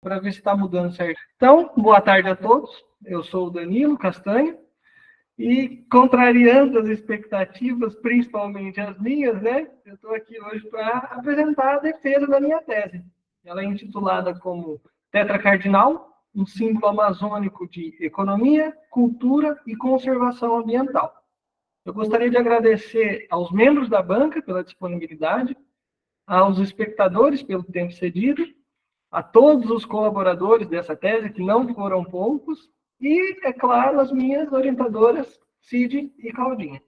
para ver se está mudando certo. Então, boa tarde a todos. Eu sou o Danilo Castanho e, contrariando as expectativas, principalmente as minhas, né? Eu estou aqui hoje para apresentar a defesa da minha tese. Ela é intitulada como Tetra Cardinal, um símbolo amazônico de economia, cultura e conservação ambiental. Eu gostaria de agradecer aos membros da banca pela disponibilidade, aos espectadores pelo tempo cedido, a todos os colaboradores dessa tese, que não foram poucos, e, é claro, as minhas orientadoras, Cid e Claudinha.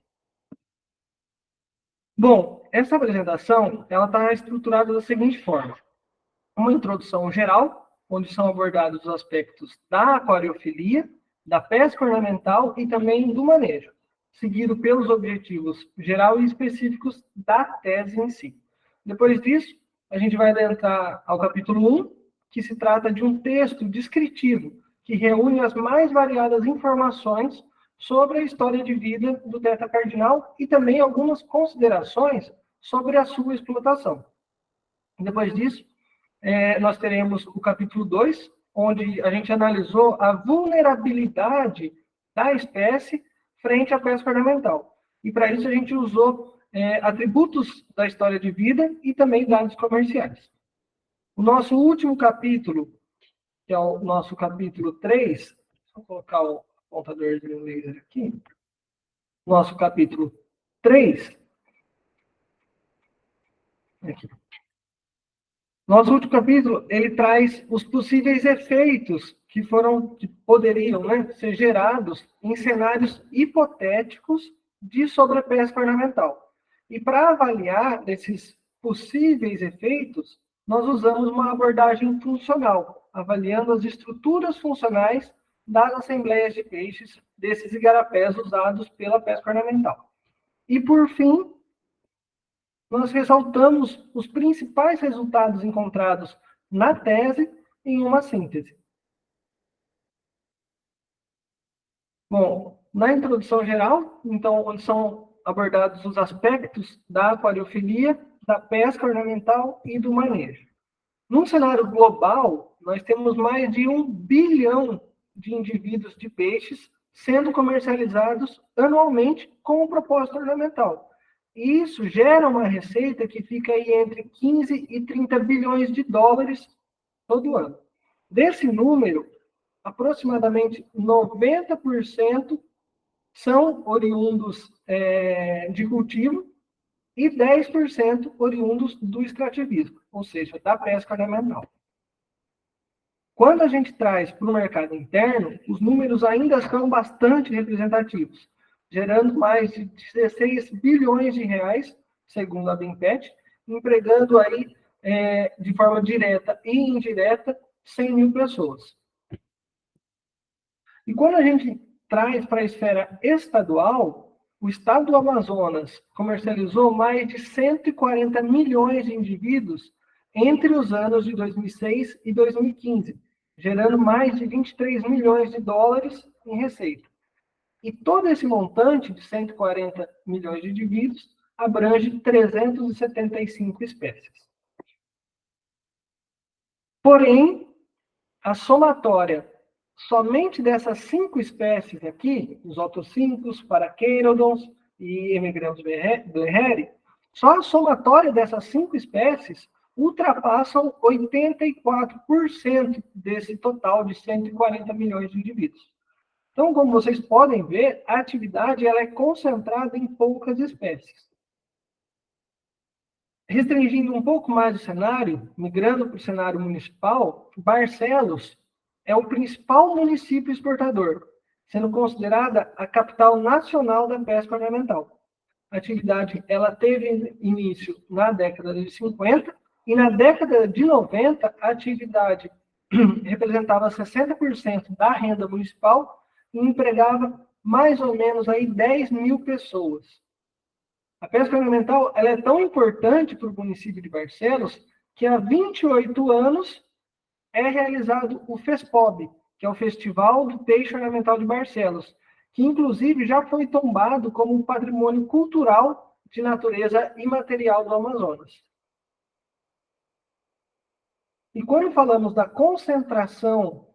Bom, essa apresentação está estruturada da seguinte forma. Uma introdução geral, onde são abordados os aspectos da aquariofilia, da pesca ornamental e também do manejo, seguido pelos objetivos geral e específicos da tese em si. Depois disso, a gente vai adentrar ao capítulo 1, que se trata de um texto descritivo, que reúne as mais variadas informações sobre a história de vida do Tetra Cardinal e também algumas considerações sobre a sua explotação. Depois disso, nós teremos o capítulo 2, onde a gente analisou a vulnerabilidade da espécie frente à pesca ornamental. E para isso a gente usou atributos da história de vida e também dados comerciais. O nosso último capítulo, que é o nosso capítulo 3, vou colocar o apontadorzinho laser aqui. Nosso capítulo 3. Aqui. Nosso último capítulo, ele traz os possíveis efeitos que poderiam, ser gerados em cenários hipotéticos de sobrepesca ornamental. E para avaliar esses possíveis efeitos, nós usamos uma abordagem funcional, avaliando as estruturas funcionais das assembleias de peixes desses igarapés usados pela pesca ornamental. E, por fim, nós ressaltamos os principais resultados encontrados na tese em uma síntese. Bom, na introdução geral, então, onde são abordados os aspectos da aquariofilia, da pesca ornamental e do manejo. Num cenário global, nós temos mais de 1 bilhão de indivíduos de peixes sendo comercializados anualmente com o propósito ornamental. E isso gera uma receita que fica aí entre 15 e 30 bilhões de dólares todo ano. Desse número, aproximadamente 90% são oriundos de cultivo e 10% oriundos do extrativismo, ou seja, da pesca ornamental. Quando a gente traz para o mercado interno, os números ainda são bastante representativos, gerando mais de 16 bilhões de reais, segundo a BIMPET, empregando aí, de forma direta e indireta, 100 mil pessoas. E quando a gente traz para a esfera estadual, o estado do Amazonas comercializou mais de 140 milhões de indivíduos entre os anos de 2006 e 2015, gerando mais de 23 milhões de dólares em receita. E todo esse montante de 140 milhões de indivíduos abrange 375 espécies. Porém, a somatória somente dessas 5 espécies aqui, os otossíncos, paraqueirodons e Hemigrambos blereri, só a somatória dessas 5 espécies ultrapassam 84% desse total de 140 milhões de indivíduos. Então, como vocês podem ver, a atividade ela é concentrada em poucas espécies. Restringindo um pouco mais o cenário, migrando para o cenário municipal, Barcelos é o principal município exportador, sendo considerada a capital nacional da pesca ornamental. A atividade ela teve início na década de 50 e na década de 90 a atividade representava 60% da renda municipal e empregava mais ou menos aí 10 mil pessoas. A pesca ornamental ela é tão importante para o município de Barcelos que há 28 anos é realizado o FESPOB, que é o Festival do Peixe Ornamental de Barcelos, que inclusive já foi tombado como um patrimônio cultural de natureza imaterial do Amazonas. E quando falamos da concentração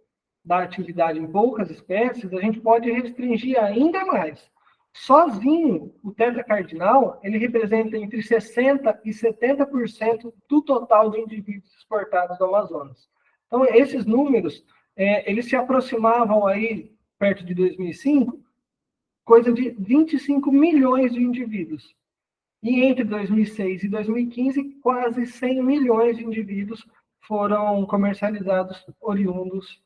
da atividade em poucas espécies, a gente pode restringir ainda mais. Sozinho, o tetracardinal, ele representa entre 60% e 70% do total de indivíduos exportados do Amazonas. Então, esses números, eles se aproximavam aí, perto de 2005, coisa de 25 milhões de indivíduos. E entre 2006 e 2015, quase 100 milhões de indivíduos foram comercializados oriundos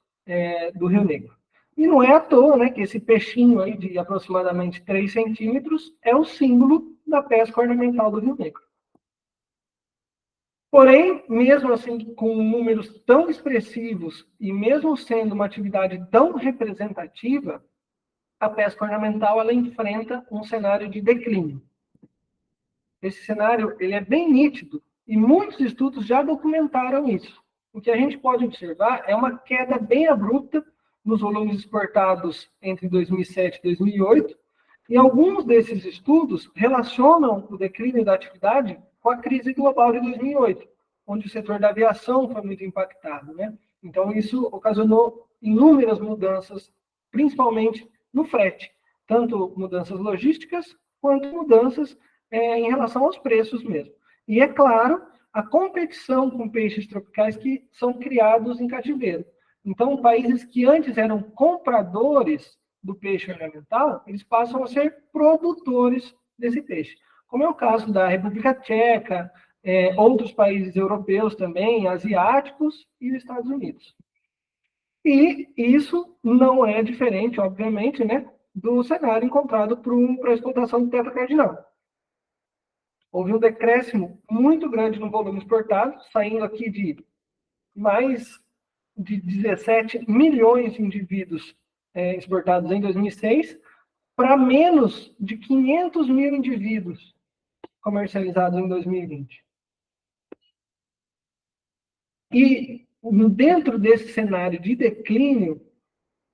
do Rio Negro. E não é à toa, né, que esse peixinho aí de aproximadamente 3 centímetros é o símbolo da pesca ornamental do Rio Negro. Porém, mesmo assim, com números tão expressivos e mesmo sendo uma atividade tão representativa, a pesca ornamental ela enfrenta um cenário de declínio. Esse cenário ele é bem nítido e muitos estudos já documentaram isso. O que a gente pode observar é uma queda bem abrupta nos volumes exportados entre 2007 e 2008, e alguns desses estudos relacionam o declínio da atividade com a crise global de 2008, onde o setor da aviação foi muito impactado, né? Então, isso ocasionou inúmeras mudanças, principalmente no frete, tanto mudanças logísticas quanto mudanças em relação aos preços mesmo. E, é claro, a competição com peixes tropicais que são criados em cativeiro. Então, países que antes eram compradores do peixe ornamental, eles passam a ser produtores desse peixe. Como é o caso da República Tcheca, outros países europeus também, asiáticos e os Estados Unidos. E isso não é diferente, obviamente, né, do cenário encontrado para a explotação do tetracardinal. Houve um decréscimo muito grande no volume exportado, saindo aqui de mais de 17 milhões de indivíduos exportados em 2006 para menos de 500 mil indivíduos comercializados em 2020. E dentro desse cenário de declínio,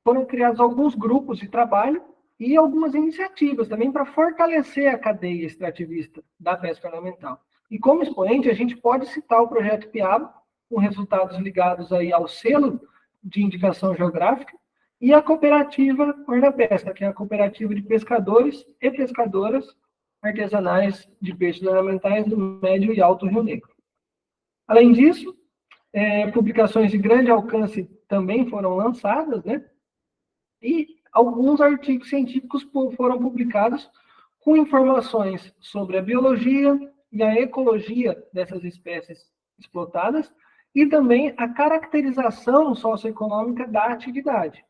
foram criados alguns grupos de trabalho e algumas iniciativas também para fortalecer a cadeia extrativista da pesca ornamental. E como expoente, a gente pode citar o projeto Piaba, com resultados ligados aí ao selo de indicação geográfica, e a cooperativa Ornapesca, que é a cooperativa de pescadores e pescadoras artesanais de peixes ornamentais do Médio e Alto Rio Negro. Além disso, publicações de grande alcance também foram lançadas, né? E alguns artigos científicos foram publicados com informações sobre a biologia e a ecologia dessas espécies explotadas e também a caracterização socioeconômica da atividade.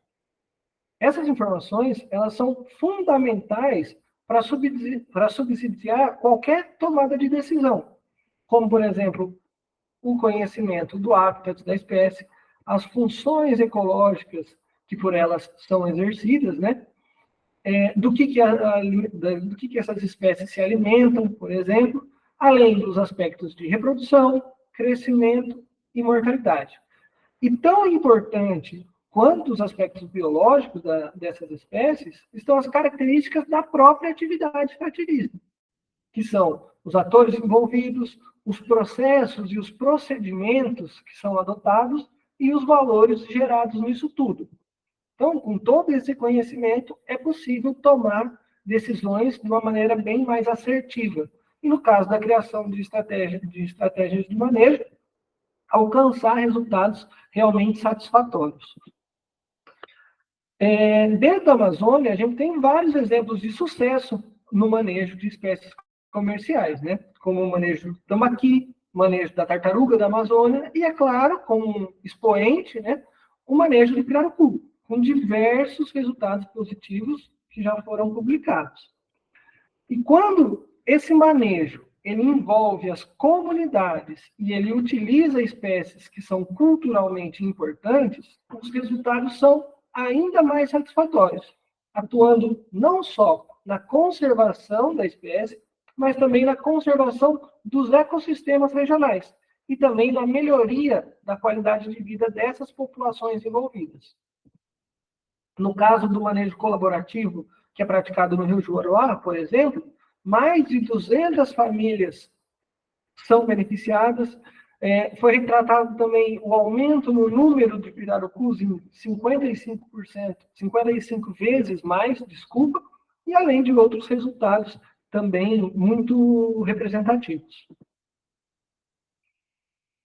Essas informações elas são fundamentais para subsidiar qualquer tomada de decisão, como, por exemplo, o conhecimento do hábitat da espécie, as funções ecológicas que por elas são exercidas, né? Do que essas espécies se alimentam, por exemplo, além dos aspectos de reprodução, crescimento e mortalidade. E tão importante quanto os aspectos biológicos dessas espécies estão as características da própria atividade extrativista, que são os atores envolvidos, os processos e os procedimentos que são adotados e os valores gerados nisso tudo. Então, com todo esse conhecimento, é possível tomar decisões de uma maneira bem mais assertiva. E no caso da criação de estratégias de manejo, alcançar resultados realmente satisfatórios. Dentro da Amazônia, a gente tem vários exemplos de sucesso no manejo de espécies comerciais, né? Como o manejo do tambaqui, o manejo da tartaruga da Amazônia e, é claro, como expoente, né, o manejo de pirarucu, com diversos resultados positivos que já foram publicados. E quando esse manejo ele envolve as comunidades e ele utiliza espécies que são culturalmente importantes, os resultados são ainda mais satisfatórios, atuando não só na conservação da espécie, mas também na conservação dos ecossistemas regionais e também na melhoria da qualidade de vida dessas populações envolvidas. No caso do manejo colaborativo, que é praticado no Rio Juruá, por exemplo, mais de 200 famílias são beneficiadas, Foi retratado também o aumento no número de pirarucus em 55%, 55 vezes mais, desculpa, e além de outros resultados também muito representativos.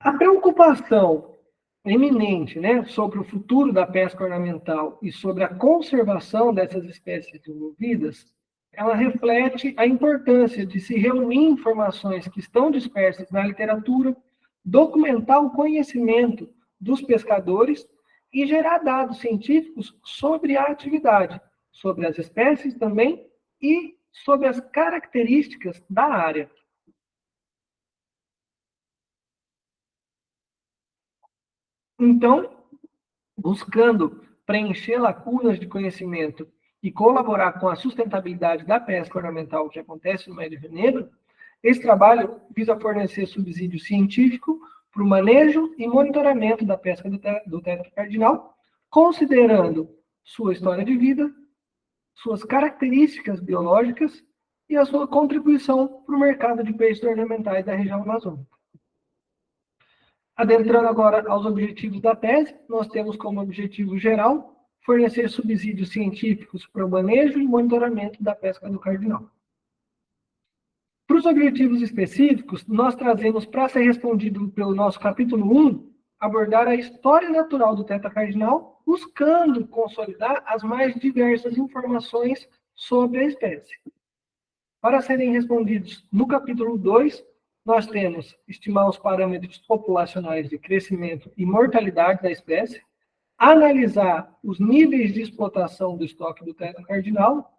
A preocupação eminente, né, sobre o futuro da pesca ornamental e sobre a conservação dessas espécies envolvidas, ela reflete a importância de se reunir informações que estão dispersas na literatura, documentar o conhecimento dos pescadores e gerar dados científicos sobre a atividade, sobre as espécies também e sobre as características da área. Então, buscando preencher lacunas de conhecimento e colaborar com a sustentabilidade da pesca ornamental que acontece no Médio Rio Negro, esse trabalho visa fornecer subsídio científico para o manejo e monitoramento da pesca do tetra cardinal, considerando sua história de vida, suas características biológicas e a sua contribuição para o mercado de peixes ornamentais da região amazônica. Adentrando agora aos objetivos da tese, nós temos como objetivo geral fornecer subsídios científicos para o manejo e monitoramento da pesca do cardinal. Para os objetivos específicos, nós trazemos, para ser respondido pelo nosso capítulo 1, abordar a história natural do tetra cardinal, buscando consolidar as mais diversas informações sobre a espécie. Para serem respondidos no capítulo 2, nós temos estimar os parâmetros populacionais de crescimento e mortalidade da espécie, analisar os níveis de explotação do estoque do tetra cardinal,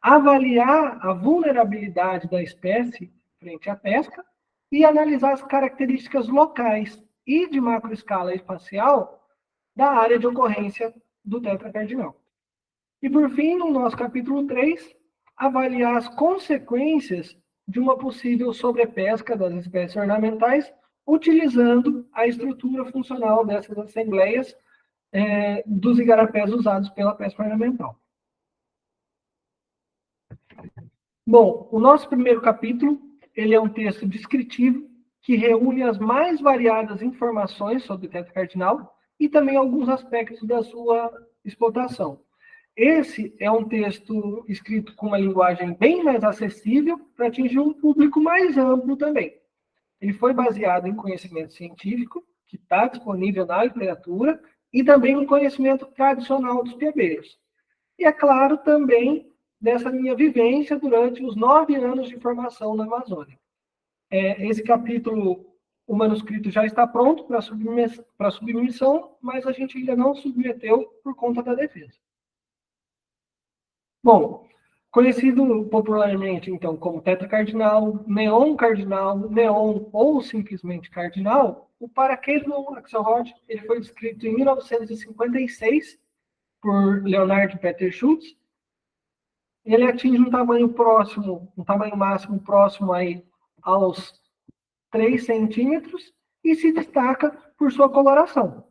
avaliar a vulnerabilidade da espécie frente à pesca e analisar as características locais e de macroescala espacial da área de ocorrência do tetra cardinal. E, por fim, no nosso capítulo 3, avaliar as consequências de uma possível sobrepesca das espécies ornamentais, utilizando a estrutura funcional dessas assembleias dos igarapés usados pela pesca ornamental. Bom, o nosso primeiro capítulo, ele é um texto descritivo que reúne as mais variadas informações sobre o tetra cardinal e também alguns aspectos da sua explotação. Esse é um texto escrito com uma linguagem bem mais acessível para atingir um público mais amplo também. Ele foi baseado em conhecimento científico, que está disponível na literatura, e também no conhecimento tradicional dos piabeiros. E, é claro, também dessa minha vivência durante os 9 anos de formação na Amazônia. Esse capítulo, o manuscrito já está pronto para submissão, mas a gente ainda não submeteu por conta da defesa. Bom, conhecido popularmente, então, como tetra cardinal, neon cardinal, neon ou simplesmente cardinal, o Paraquedron axelrod ele foi descrito em 1956 por Leonard Peter Schultz. Ele atinge um tamanho máximo próximo aí aos 3 centímetros e se destaca por sua coloração,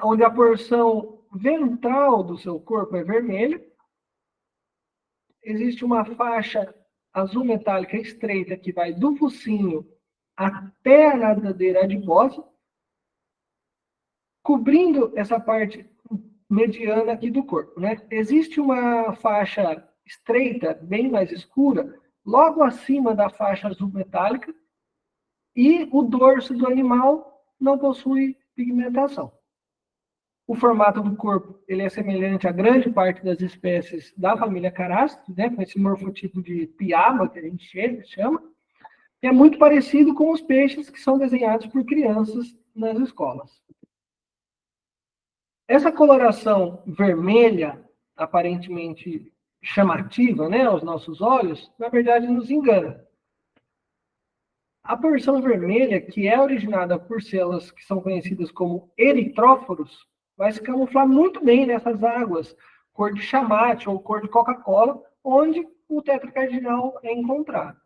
onde a porção ventral do seu corpo é vermelha. Existe uma faixa azul metálica estreita que vai do focinho até a nadadeira adiposa, cobrindo essa parte mediana aqui do corpo, né? Existe uma faixa estreita, bem mais escura, logo acima da faixa azul metálica, e o dorso do animal não possui pigmentação. O formato do corpo ele é semelhante a grande parte das espécies da família Carastios, né, com esse morfotipo de piaba, que a gente chama, e é muito parecido com os peixes que são desenhados por crianças nas escolas. Essa coloração vermelha, aparentemente chamativa, né, aos nossos olhos, na verdade nos engana. A porção vermelha, que é originada por células que são conhecidas como eritróforos, vai se camuflar muito bem nessas águas, cor de chamate ou cor de Coca-Cola, onde o tetra cardinal é encontrado.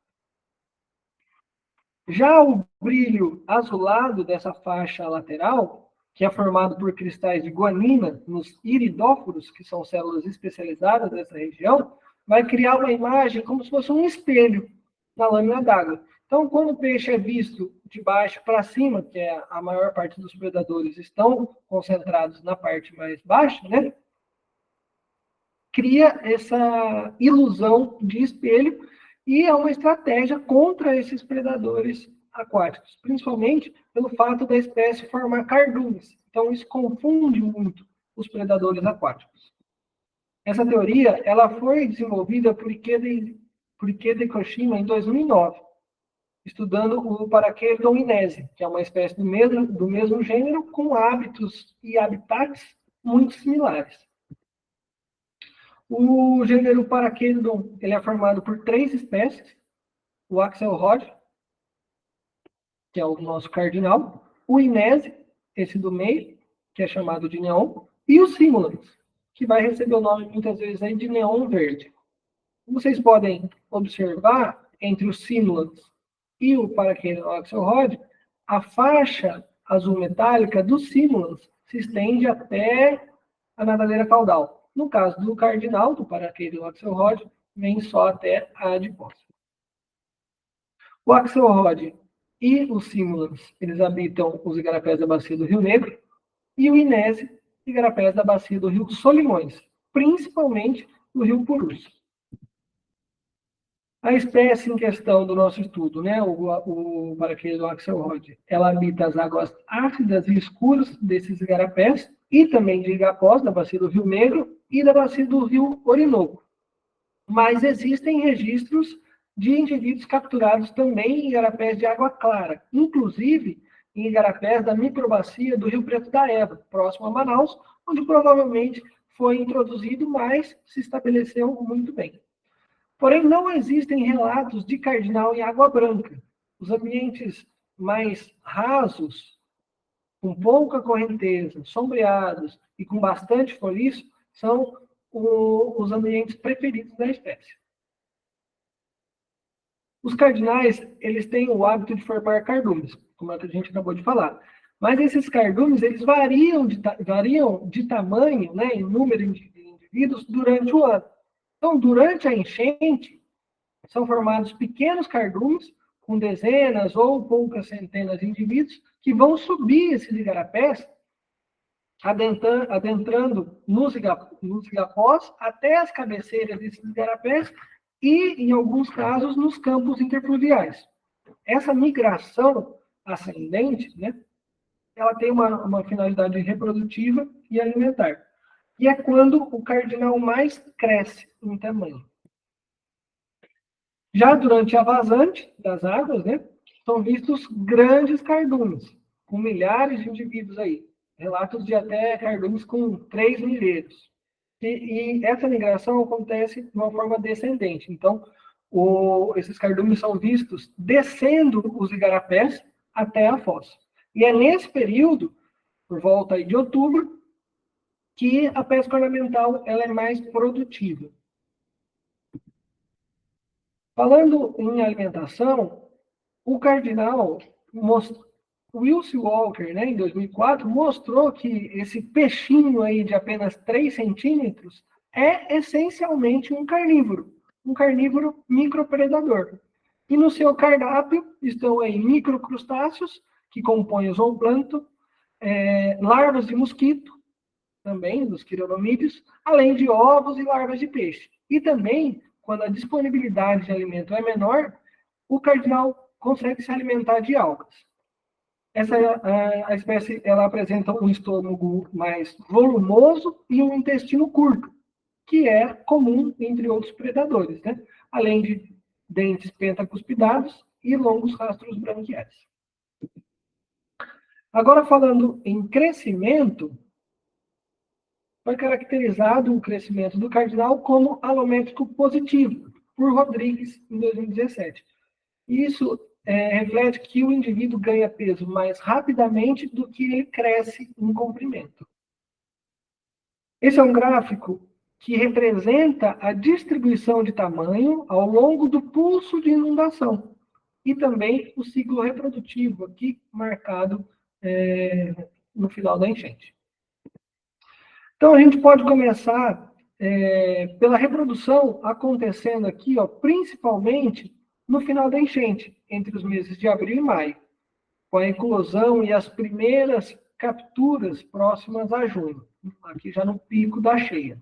Já o brilho azulado dessa faixa lateral, que é formado por cristais de guanina nos iridóforos, que são células especializadas dessa região, vai criar uma imagem como se fosse um espelho na lâmina d'água. Então, quando o peixe é visto de baixo para cima, que é a maior parte dos predadores estão concentrados na parte mais baixa, né? Cria essa ilusão de espelho e é uma estratégia contra esses predadores aquáticos, principalmente pelo fato da espécie formar cardumes. Então, isso confunde muito os predadores aquáticos. Essa teoria ela foi desenvolvida por Ikeda Koshima em 2009, estudando o Parachaerodon inese, que é uma espécie do mesmo gênero, com hábitos e habitats muito similares. O gênero Parachaerodon ele é formado por 3 espécies: o Axelrod, que é o nosso cardinal, o inese, esse do meio, que é chamado de neon, e o simulans, que vai receber o nome muitas vezes aí de neon verde. Como vocês podem observar, entre o simulans e o Parachaerodon Axelrod, a faixa azul metálica do simulans se estende até a nadadeira caudal. No caso do cardinal, do Parachaerodon Axelrod, vem só até a adipose. O Axelrod e o simulans, eles habitam os igarapés da bacia do Rio Negro, e o inese, igarapés da bacia do Rio Solimões, principalmente no Rio Purus. A espécie em questão do nosso estudo, né, o Parachaerodon Axelrod, ela habita as águas ácidas e escuras desses igarapés e também de igapós, da bacia do Rio Negro e da bacia do Rio Orinoco. Mas existem registros de indivíduos capturados também em igarapés de água clara, inclusive em igarapés da microbacia do Rio Preto da Eva, próximo a Manaus, onde provavelmente foi introduzido, mas se estabeleceu muito bem. Porém, não existem relatos de cardinal em água branca. Os ambientes mais rasos, com pouca correnteza, sombreados e com bastante foliço, são os ambientes preferidos da espécie. Os cardinais, eles têm o hábito de formar cardumes, como é que a gente acabou de falar. Mas esses cardumes, eles variam de tamanho, né, em número de indivíduos, durante o ano. Então, durante a enchente, são formados pequenos cardumes, com dezenas ou poucas centenas de indivíduos, que vão subir esses igarapés, adentrando nos igapós até as cabeceiras desses igarapés e, em alguns casos, nos campos interfluviais. Essa migração ascendente, né, ela tem uma finalidade reprodutiva e alimentar. E é quando o cardinal mais cresce em tamanho. Já durante a vazante das águas, né, são vistos grandes cardumes, com milhares de indivíduos aí. Relatos de até cardumes com 3 milheiros. E essa migração acontece de uma forma descendente. Então, esses cardumes são vistos descendo os igarapés até a foz. E é nesse período, por volta aí de outubro, que a pesca ornamental ela é mais produtiva. Falando em alimentação, o cardinal Wilson Walker, né, em 2004, mostrou que esse peixinho aí de apenas 3 centímetros é essencialmente um carnívoro micropredador. E no seu cardápio estão aí microcrustáceos, que compõem o zooplâncton, larvas de mosquito, também dos quironomídeos, além de ovos e larvas de peixe. E também, quando a disponibilidade de alimento é menor, o cardinal consegue se alimentar de algas. A espécie ela apresenta um estômago mais volumoso e um intestino curto, que é comum entre outros predadores, né? Além de dentes pentacuspidados e longos rastros branquiais. Agora, falando em crescimento, foi caracterizado o crescimento do cardinal como alométrico positivo, por Rodrigues, em 2017. Isso reflete que o indivíduo ganha peso mais rapidamente do que ele cresce em comprimento. Esse é um gráfico que representa a distribuição de tamanho ao longo do pulso de inundação e também o ciclo reprodutivo aqui marcado no final da enchente. Então, a gente pode começar pela reprodução acontecendo aqui, ó, principalmente no final da enchente, entre os meses de abril e maio, com a eclosão e as primeiras capturas próximas a junho, aqui já no pico da cheia.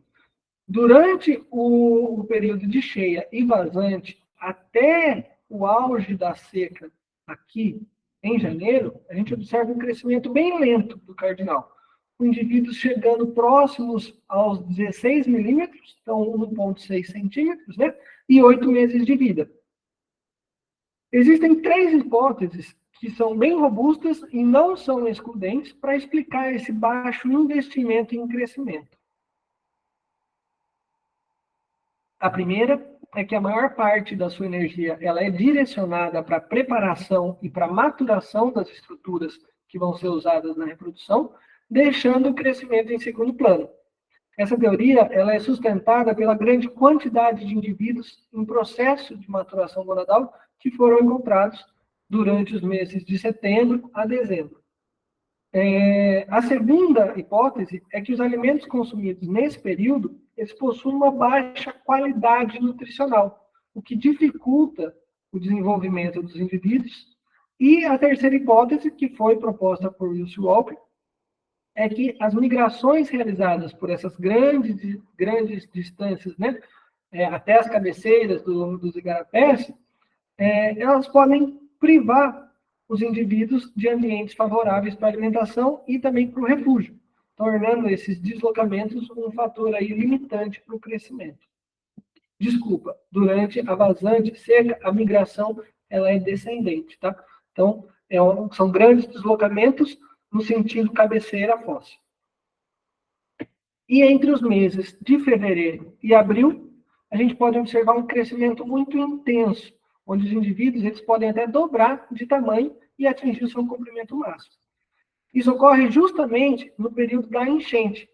Durante o período de cheia e vazante, até o auge da seca aqui em janeiro, a gente observa um crescimento bem lento do cardinal, com indivíduos chegando próximos aos 16 milímetros, então 1,6 centímetros, né? E 8 meses de vida. Existem 3 hipóteses que são bem robustas e não são excludentes para explicar esse baixo investimento em crescimento. A primeira é que a maior parte da sua energia ela é direcionada para a preparação e para a maturação das estruturas que vão ser usadas na reprodução, deixando o crescimento em segundo plano. Essa teoria ela é sustentada pela grande quantidade de indivíduos em processo de maturação gonadal que foram encontrados durante os meses de setembro a dezembro. A segunda hipótese é que os alimentos consumidos nesse período eles possuem uma baixa qualidade nutricional, o que dificulta o desenvolvimento dos indivíduos. E a terceira hipótese, que foi proposta por Wilson Wolpe, é que as migrações realizadas por essas grandes distâncias, né, até as cabeceiras dos igarapés, elas podem privar os indivíduos de ambientes favoráveis para a alimentação e também para o refúgio, tornando esses deslocamentos um fator aí limitante para o crescimento. Desculpa, durante a vazante seca, a migração ela é descendente, tá? Então, são grandes deslocamentos no sentido cabeceira-fossa. E entre os meses de fevereiro e abril, a gente pode observar um crescimento muito intenso, onde os indivíduos eles podem até dobrar de tamanho e atingir o seu comprimento máximo. Isso ocorre justamente no período da enchente,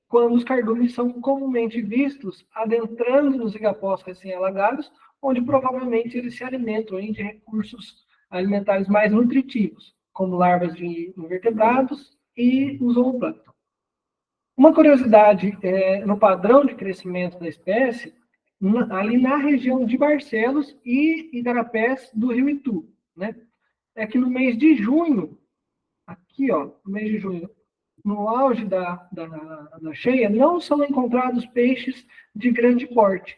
quando os cardumes são comumente vistos adentrando nos igapós recém-alagados, onde provavelmente eles se alimentam de recursos alimentares mais nutritivos, como larvas de invertebrados e o zooplâncton. Uma curiosidade no padrão de crescimento da espécie, ali na região de Barcelos e igarapés do Rio Itu, né? É que no mês de junho, aqui, ó, no mês de junho, no auge da cheia, não são encontrados peixes de grande porte.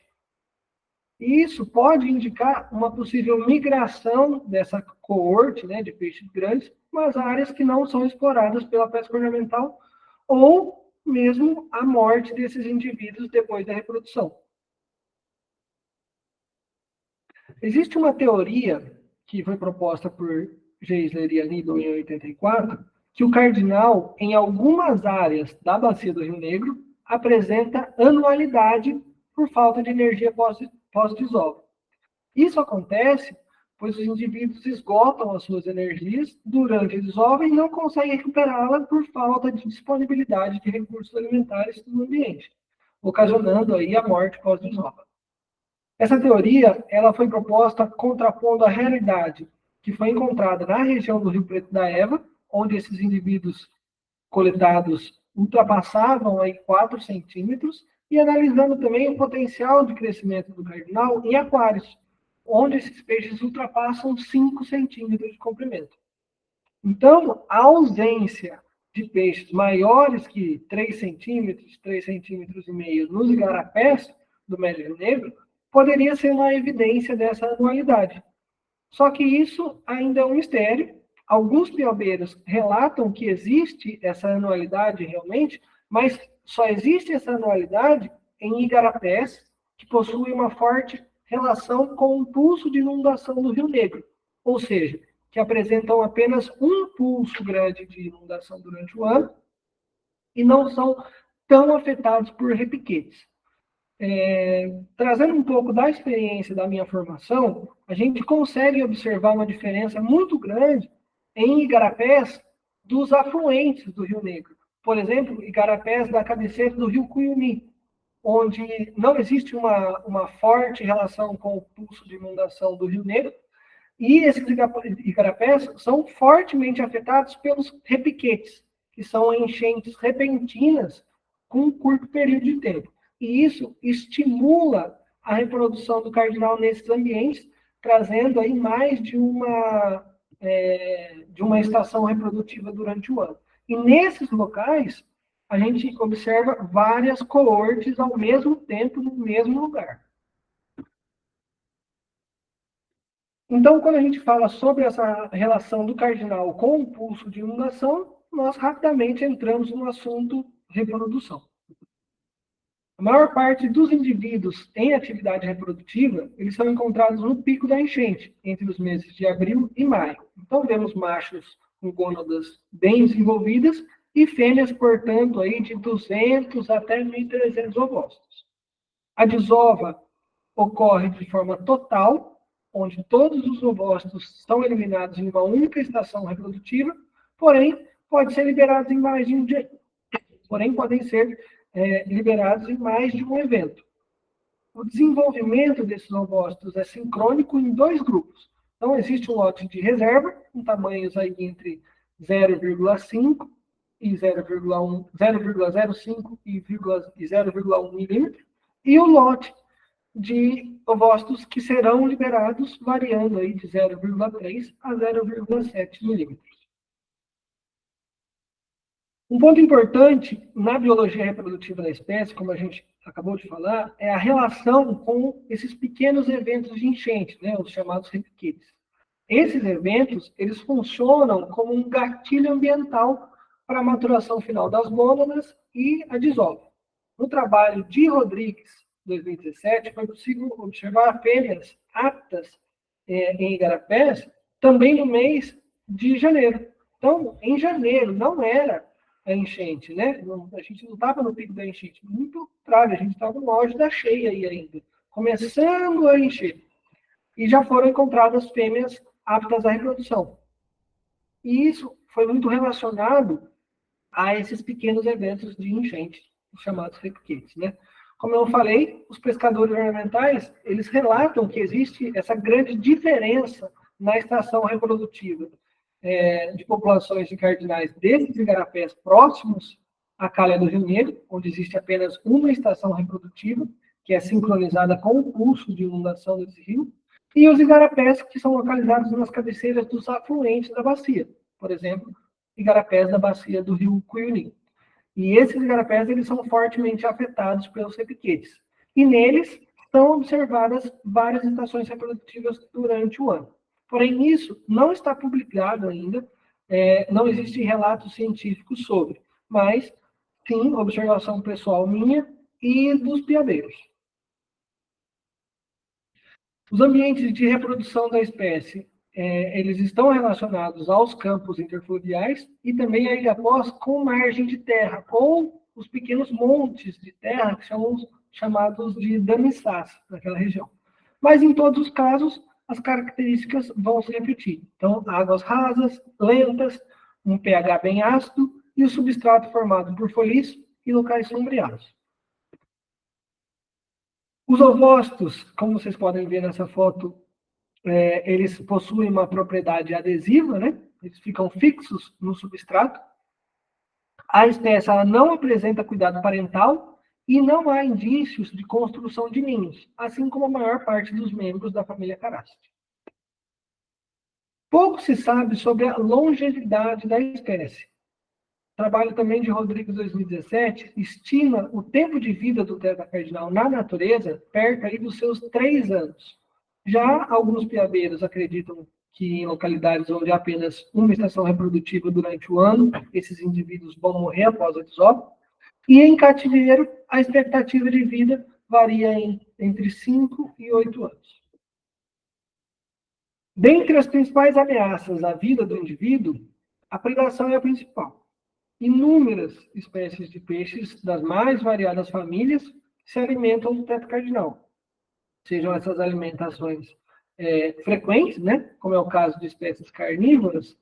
E isso pode indicar uma possível migração dessa coorte, né, de peixes grandes, mas áreas que não são exploradas pela pesca ornamental, ou mesmo a morte desses indivíduos depois da reprodução. Existe uma teoria que foi proposta por Geisler e Aníbal em 84, que o cardinal, em algumas áreas da bacia do Rio Negro, apresenta anualidade por falta de energia pós-desova. Isso acontece pois os indivíduos esgotam as suas energias durante a desova e não conseguem recuperá-la por falta de disponibilidade de recursos alimentares no ambiente, ocasionando aí a morte pós-desova. Essa teoria ela foi proposta contrapondo a realidade que foi encontrada na região do Rio Preto da Eva, onde esses indivíduos coletados ultrapassavam aí 4 centímetros, e analisando também o potencial de crescimento do cardinal em aquários, onde esses peixes ultrapassam 5 centímetros de comprimento. Então, a ausência de peixes maiores que 3 centímetros, 3,5 centímetros nos igarapés do Médio Negro, poderia ser uma evidência dessa anualidade. Só que isso ainda é um mistério. Alguns piobeiros relatam que existe essa anualidade realmente, mas só existe essa anualidade em igarapés que possuem uma forte relação com o pulso de inundação do Rio Negro, ou seja, que apresentam apenas um pulso grande de inundação durante o ano e não são tão afetados por repiquetes. Trazendo um pouco da experiência da minha formação, a gente consegue observar uma diferença muito grande em igarapés dos afluentes do Rio Negro. Por exemplo, igarapés da cabeceira do Rio Cuyuni, onde não existe uma forte relação com o pulso de inundação do Rio Negro, e esses igarapés são fortemente afetados pelos repiquetes, que são enchentes repentinas com um curto período de tempo. E isso estimula a reprodução do cardinal nesses ambientes, trazendo aí mais de uma estação reprodutiva durante o ano. E nesses locais, a gente observa várias coortes ao mesmo tempo no mesmo lugar. Então, quando a gente fala sobre essa relação do cardinal com o pulso de inundação, nós rapidamente entramos no assunto reprodução. A maior parte dos indivíduos em atividade reprodutiva, eles são encontrados no pico da enchente, entre os meses de abril e maio. Então, vemos machos com gônadas bem desenvolvidas e fêmeas, portanto, aí de 200 até 1.300 ovócitos. A desova ocorre de forma total, onde todos os ovócitos são eliminados em uma única estação reprodutiva, porém, pode ser liberados em mais de um dia. Porém, podem ser liberados em mais de um evento. O desenvolvimento desses ovócitos é sincrônico em dois grupos. Então, existe um lote de reserva, com tamanhos aí entre 0,5 e 0,05 e 0,1 milímetro, e o lote de ovócitos que serão liberados, variando aí de 0,3 a 0,7 milímetros. Um ponto importante na biologia reprodutiva da espécie, como a gente acabou de falar, é a relação com esses pequenos eventos de enchente, né, os chamados repiquetes. Esses eventos, eles funcionam como um gatilho ambiental para a maturação final das gônadas e a desova. No trabalho de Rodrigues, 2017, foi possível observar fêmeas aptas em igarapés também no mês de janeiro. Então, em janeiro, não era a enchente, né? A gente não estava no pico da enchente, muito contrário, a gente estava no auge da cheia aí ainda, começando a encher. E já foram encontradas fêmeas aptas à reprodução. E isso foi muito relacionado a esses pequenos eventos de enchente, os chamados repiquetes, né? Como eu falei, os pescadores ornamentais, eles relatam que existe essa grande diferença na estação reprodutiva de populações de cardinais desses igarapés próximos à calha do Rio Negro, onde existe apenas uma estação reprodutiva, que é sincronizada com o curso de inundação desse rio, e os igarapés que são localizados nas cabeceiras dos afluentes da bacia, por exemplo, igarapés da bacia do rio Cuyuni. E esses igarapés, eles são fortemente afetados pelos repiquetes. E neles são observadas várias estações reprodutivas durante o ano. Porém, isso não está publicado ainda, não existe relato científico sobre, mas sim observação pessoal minha e dos piabeiros. Os ambientes de reprodução da espécie, eles estão relacionados aos campos interfluviais e também a ilha-pós com margem de terra, ou os pequenos montes de terra que são chamados de damiçás naquela região. Mas em todos os casos, as características vão se repetir. Então, águas rasas, lentas, um pH bem ácido e o substrato formado por foliço e locais sombreados. Os ovócitos, como vocês podem ver nessa foto, eles possuem uma propriedade adesiva, né? Eles ficam fixos no substrato. A espécie ela não apresenta cuidado parental e não há indícios de construção de ninhos, assim como a maior parte dos membros da família Caraste. Pouco se sabe sobre a longevidade da espécie. O trabalho também de Rodrigues 2017 estima o tempo de vida do tetracardinal na natureza perto aí dos seus 3 anos. Já alguns piabeiros acreditam que em localidades onde há apenas uma estação reprodutiva durante o ano, esses indivíduos vão morrer após a desova. E em cativeiro, a expectativa de vida varia entre 5 e 8 anos. Dentre as principais ameaças à vida do indivíduo, a predação é a principal. Inúmeras espécies de peixes das mais variadas famílias se alimentam do teto cardinal. Sejam essas alimentações frequentes, né? Como é o caso de espécies carnívoras,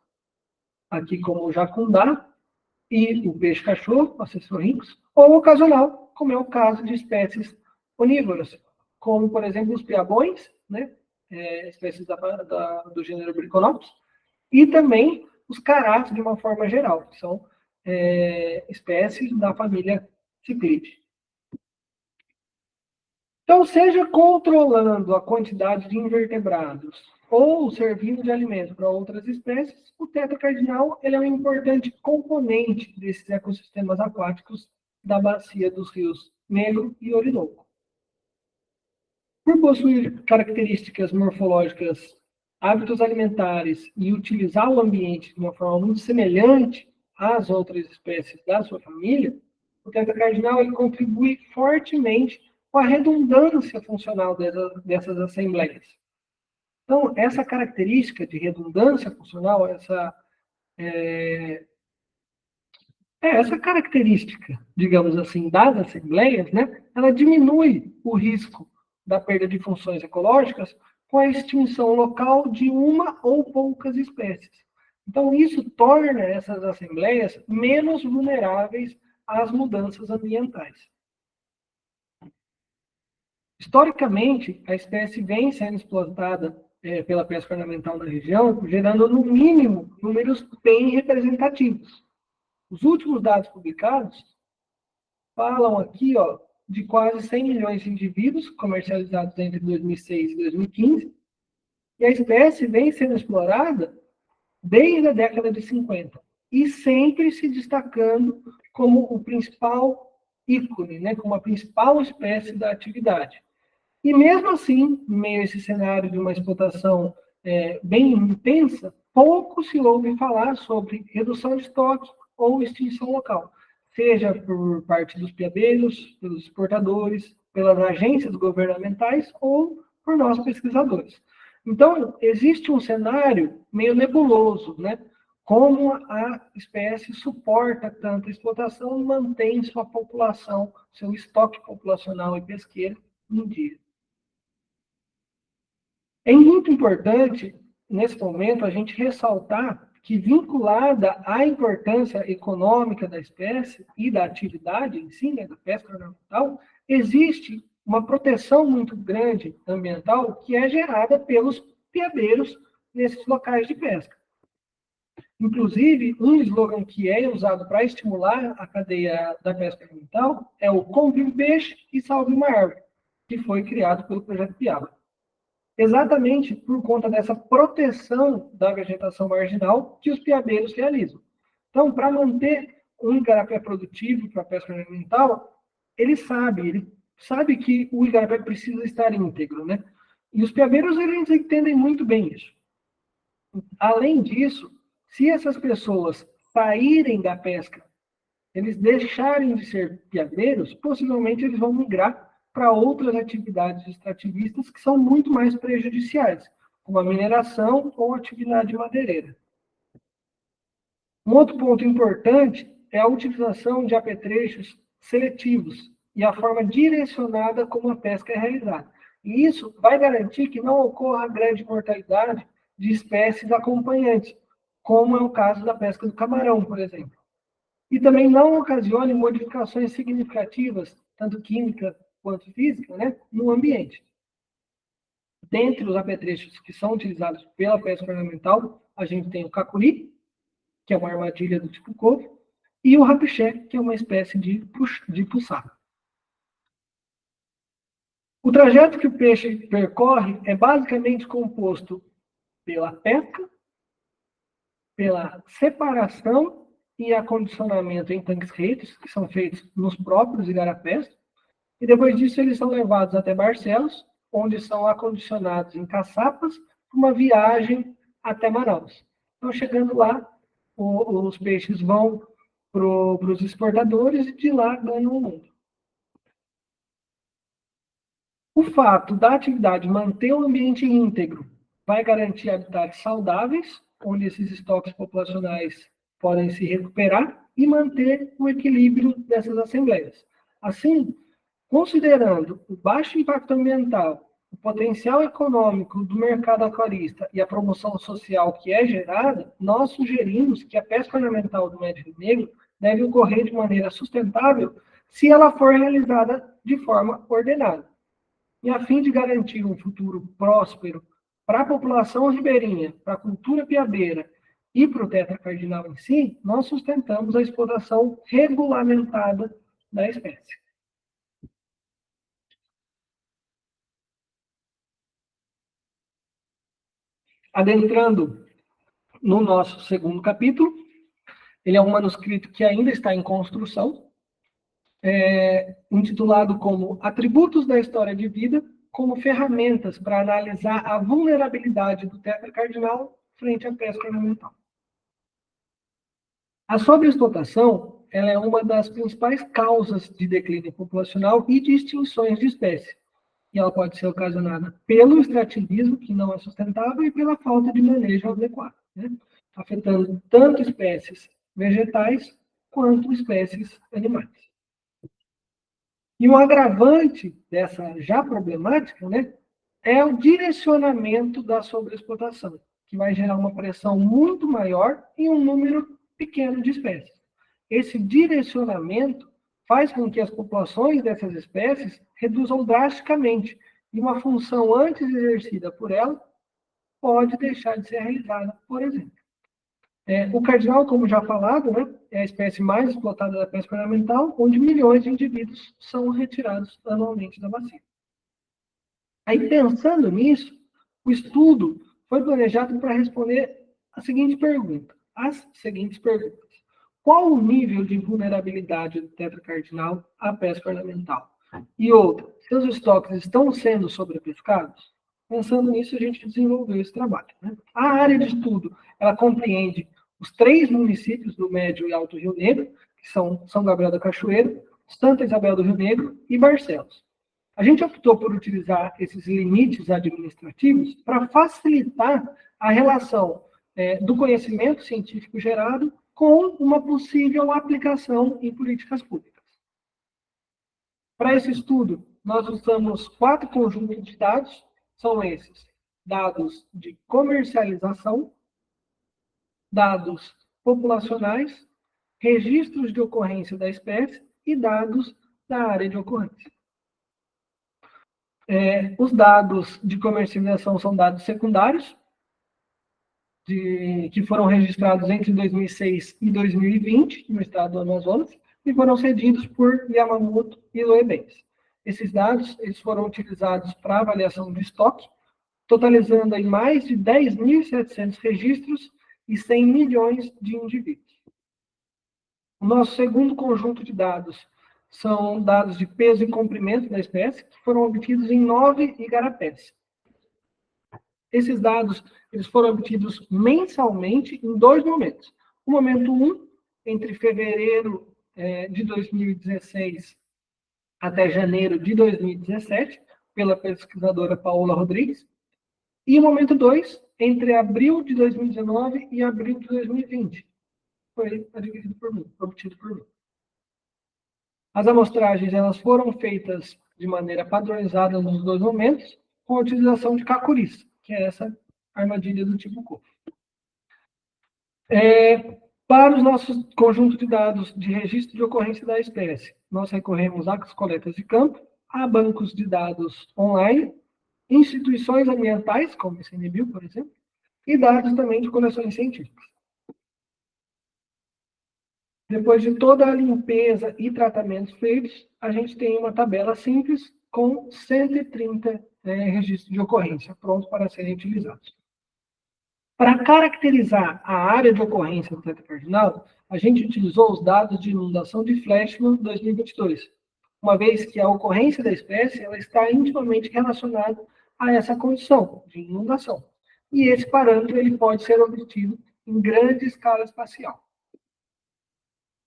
aqui como o jacundá e o peixe-cachorro, acessorrinhos, ou ocasional, como é o caso de espécies onívoras, como, por exemplo, os piabões, né? Espécies do gênero Briconopsis, e também os carás, de uma forma geral, que são espécies da família Ciclide. Então, seja controlando a quantidade de invertebrados ou servindo de alimento para outras espécies, o tetracardinal ele é um importante componente desses ecossistemas aquáticos da bacia dos rios Negro e Orinoco. Por possuir características morfológicas, hábitos alimentares e utilizar o ambiente de uma forma muito semelhante às outras espécies da sua família, o tetracardinal ele contribui fortemente com a redundância funcional dessas assembleias. Então, essa característica de redundância funcional, essa característica, digamos assim, das assembleias, né, ela diminui o risco da perda de funções ecológicas com a extinção local de uma ou poucas espécies. Então, isso torna essas assembleias menos vulneráveis às mudanças ambientais. Historicamente, a espécie vem sendo explotada pela pesca ornamental na região, gerando, no mínimo, números bem representativos. Os últimos dados publicados falam aqui de quase 100 milhões de indivíduos comercializados entre 2006 e 2015, e a espécie vem sendo explorada desde a década de 50, e sempre se destacando como o principal ícone, né, como a principal espécie da atividade. E mesmo assim, em meio a esse cenário de uma explotação bem intensa, pouco se ouve falar sobre redução de estoque ou extinção local, seja por parte dos piabeiros, pelos exportadores, pelas agências governamentais ou por nós pesquisadores. Então, existe um cenário meio nebuloso, né? Como a espécie suporta tanta explotação e mantém sua população, seu estoque populacional e pesqueiro em dia. É muito importante, nesse momento, a gente ressaltar que, vinculada à importância econômica da espécie e da atividade em si, né, da pesca ornamental, existe uma proteção muito grande ambiental que é gerada pelos piabeiros nesses locais de pesca. Inclusive, um slogan que é usado para estimular a cadeia da pesca ornamental é o Compre um Peixe e Salve uma Árvore, que foi criado pelo Projeto Piaba. Exatamente por conta dessa proteção da vegetação marginal que os piabeiros realizam. Então, para manter um igarapé produtivo para a pesca ornamental, ele sabe que o igarapé precisa estar íntegro, né? E os piabeiros, eles entendem muito bem isso. Além disso, se essas pessoas saírem da pesca, eles deixarem de ser piabeiros, possivelmente eles vão migrar para outras atividades extrativistas que são muito mais prejudiciais, como a mineração ou a atividade madeireira. Um outro ponto importante é a utilização de apetrechos seletivos e a forma direcionada como a pesca é realizada. E isso vai garantir que não ocorra grande mortalidade de espécies acompanhantes, como é o caso da pesca do camarão, por exemplo. E também não ocasione modificações significativas, tanto química quanto física, né, no ambiente. Dentre os apetrechos que são utilizados pela pesca ornamental, a gente tem o cacuri, que é uma armadilha do tipo couve, e o rapiché, que é uma espécie de puçá. O trajeto que o peixe percorre é basicamente composto pela pesca, pela separação e acondicionamento em tanques redes, que são feitos nos próprios igarapés, e depois disso eles são levados até Barcelos, onde são acondicionados em caçapas para uma viagem até Manaus. Então, chegando lá, os peixes vão para os exportadores e de lá ganham o mundo. O fato da atividade manter o ambiente íntegro vai garantir habitats saudáveis, onde esses estoques populacionais podem se recuperar e manter o equilíbrio dessas assembleias. Assim, considerando o baixo impacto ambiental, o potencial econômico do mercado aquarista e a promoção social que é gerada, nós sugerimos que a pesca ornamental do Médio Rio Negro deve ocorrer de maneira sustentável se ela for realizada de forma ordenada. E a fim de garantir um futuro próspero para a população ribeirinha, para a cultura piabeira e para o tetracardinal em si, nós sustentamos a exploração regulamentada da espécie. Adentrando no nosso segundo capítulo, ele é um manuscrito que ainda está em construção, intitulado como Atributos da História de Vida, como ferramentas para analisar a vulnerabilidade do tetracardinal frente à pesca ornamental. A sobreexplotação ela é uma das principais causas de declínio populacional e de extinções de espécies. E ela pode ser ocasionada pelo extrativismo, que não é sustentável, e pela falta de manejo adequado, né? Afetando tanto espécies vegetais quanto espécies animais. E um agravante dessa já problemática, né, é o direcionamento da sobreexplotação, que vai gerar uma pressão muito maior em um número pequeno de espécies. Esse direcionamento faz com que as populações dessas espécies reduzam drasticamente, e uma função antes exercida por ela pode deixar de ser realizada, por exemplo. O cardinal, como já falado, né, é a espécie mais explotada da pesca ornamental, onde milhões de indivíduos são retirados anualmente da bacia. Aí, pensando nisso, o estudo foi planejado para responder as seguintes perguntas. Qual o nível de vulnerabilidade do tetracardinal à pesca ornamental? E outra, seus estoques estão sendo sobrepescados? Pensando nisso, a gente desenvolveu esse trabalho, né? A área de estudo, ela compreende os 3 municípios do Médio e Alto Rio Negro, que são São Gabriel da Cachoeira, Santa Isabel do Rio Negro e Barcelos. A gente optou por utilizar esses limites administrativos para facilitar a relação do conhecimento científico gerado com uma possível aplicação em políticas públicas. Para esse estudo, nós usamos 4 conjuntos de dados, são esses: dados de comercialização, dados populacionais, registros de ocorrência da espécie e dados da área de ocorrência. Os dados de comercialização são dados secundários, que foram registrados entre 2006 e 2020 no estado do Amazonas e foram cedidos por Yamamoto e Loebenz. Esses dados eles foram utilizados para avaliação de estoque, totalizando aí mais de 10.700 registros e 100 milhões de indivíduos. O nosso segundo conjunto de dados são dados de peso e comprimento da espécie, que foram obtidos em 9 igarapés. Esses dados eles foram obtidos mensalmente em 2 momentos. O momento 1, entre fevereiro de 2016 até janeiro de 2017, pela pesquisadora Paola Rodrigues. E o momento 2, entre abril de 2019 e abril de 2020. Foi adquirido por mim, obtido por mim. As amostragens elas foram feitas de maneira padronizada nos 2 momentos, com a utilização de cacuris, que é essa armadilha do tipo COFO. Para os nossos conjuntos de dados de registro de ocorrência da espécie, nós recorremos às coletas de campo, a bancos de dados online, instituições ambientais, como o ICMBio, por exemplo, e dados também de coleções científicas. Depois de toda a limpeza e tratamentos feitos, a gente tem uma tabela simples com 130 registros de ocorrência prontos para serem utilizados. Para caracterizar a área de ocorrência do tetracardinal, a gente utilizou os dados de inundação de Fleshman 2022, uma vez que a ocorrência da espécie ela está intimamente relacionada a essa condição de inundação. E esse parâmetro ele pode ser obtido em grande escala espacial.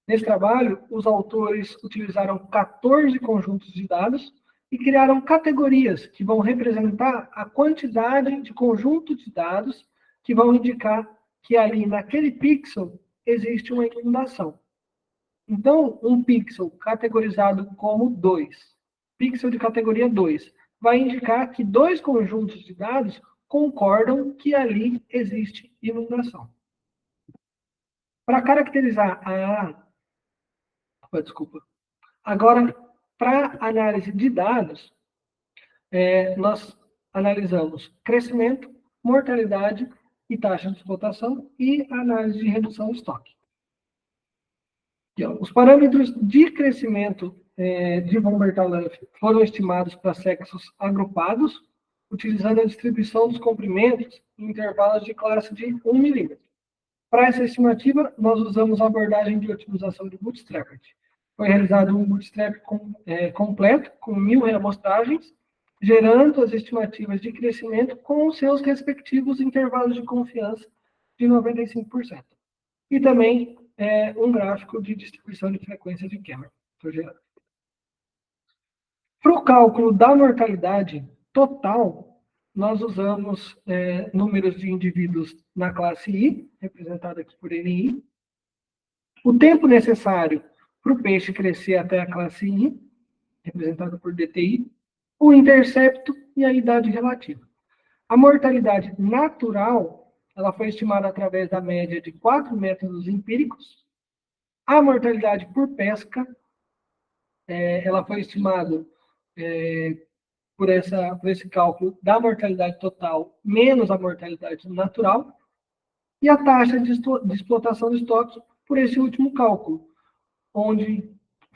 Nesse trabalho, os autores utilizaram 14 conjuntos de dados e criaram categorias que vão representar a quantidade de conjunto de dados que vão indicar que ali naquele pixel existe uma inundação. Então, um pixel categorizado como 2, pixel de categoria 2, vai indicar que 2 conjuntos de dados concordam que ali existe inundação. Para caracterizar Agora, para análise de dados, nós analisamos crescimento, mortalidade e taxa de explotação e análise de redução de estoque. Aqui, os parâmetros de crescimento de von Bertalanffy foram estimados para sexos agrupados, utilizando a distribuição dos comprimentos em intervalos de classe de 1 milímetro. Para essa estimativa, nós usamos a abordagem de otimização de Bootstrap. Foi realizado um Bootstrap completo, com 1.000 reamostragens, gerando as estimativas de crescimento com os seus respectivos intervalos de confiança de 95%. E também um gráfico de distribuição de frequência de Cameron. Para o cálculo da mortalidade total, nós usamos números de indivíduos na classe I, representado aqui por NI, o tempo necessário para o peixe crescer até a classe I, representado por DTI, o intercepto e a idade relativa. A mortalidade natural, ela foi estimada através da média de 4 métodos empíricos. A mortalidade por pesca, ela foi estimada por esse cálculo da mortalidade total menos a mortalidade natural, e a taxa de explotação do estoque por esse último cálculo, onde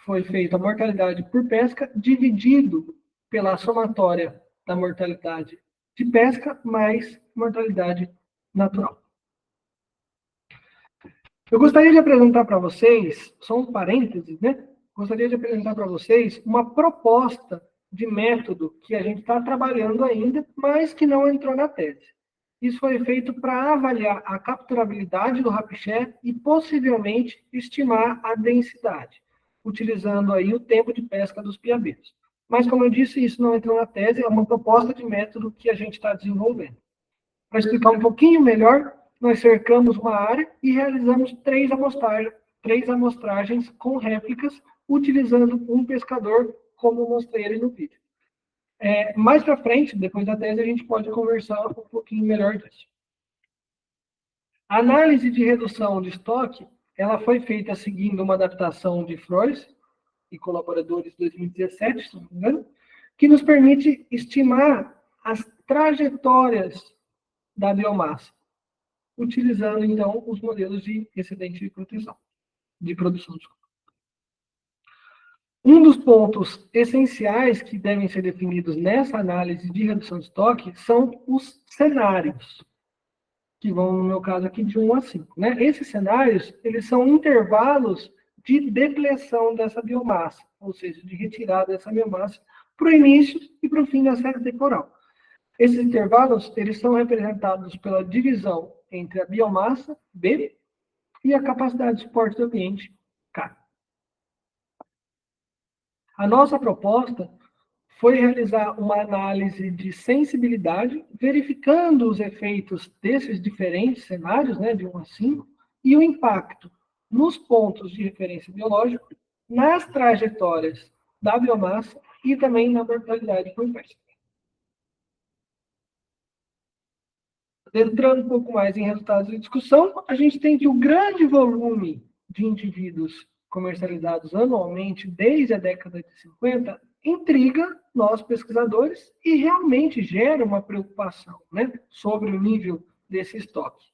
foi feita a mortalidade por pesca dividido pela somatória da mortalidade de pesca mais mortalidade natural. Eu gostaria de apresentar para vocês, só um parênteses, né? Gostaria de apresentar para vocês uma proposta de método que a gente está trabalhando ainda, mas que não entrou na tese. Isso foi feito para avaliar a capturabilidade do rapixé e possivelmente estimar a densidade, utilizando aí o tempo de pesca dos piabeiros. Mas, como eu disse, isso não entrou na tese, é uma proposta de método que a gente está desenvolvendo. Para explicar um pouquinho melhor, nós cercamos uma área e realizamos 3 amostragens com réplicas, utilizando um pescador, como eu mostrei ele no vídeo. Mais para frente, depois da tese, a gente pode conversar um pouquinho melhor disso. A análise de redução de estoque, ela foi feita seguindo uma adaptação de Frois e colaboradores de 2017, se não me engano, que nos permite estimar as trajetórias da biomassa, utilizando, então, os modelos de excedente de produção. Um dos pontos essenciais que devem ser definidos nessa análise de redução de estoque são os cenários, que vão, no meu caso aqui, de 1 a 5. Né? Esses cenários, eles são intervalos de depleção dessa biomassa, ou seja, de retirada dessa biomassa para o início e para o fim da série temporal. Esses intervalos, eles são representados pela divisão entre a biomassa, B, e a capacidade de suporte do ambiente, K. A nossa proposta foi realizar uma análise de sensibilidade, verificando os efeitos desses diferentes cenários, né, de 1 a 5, e o impacto nos pontos de referência biológica, nas trajetórias da biomassa e também na mortalidade por pesca. Entrando um pouco mais em resultados de discussão, a gente tem que o grande volume de indivíduos comercializados anualmente desde a década de 50 intriga nós pesquisadores e realmente gera uma preocupação, né, sobre o nível desse estoque.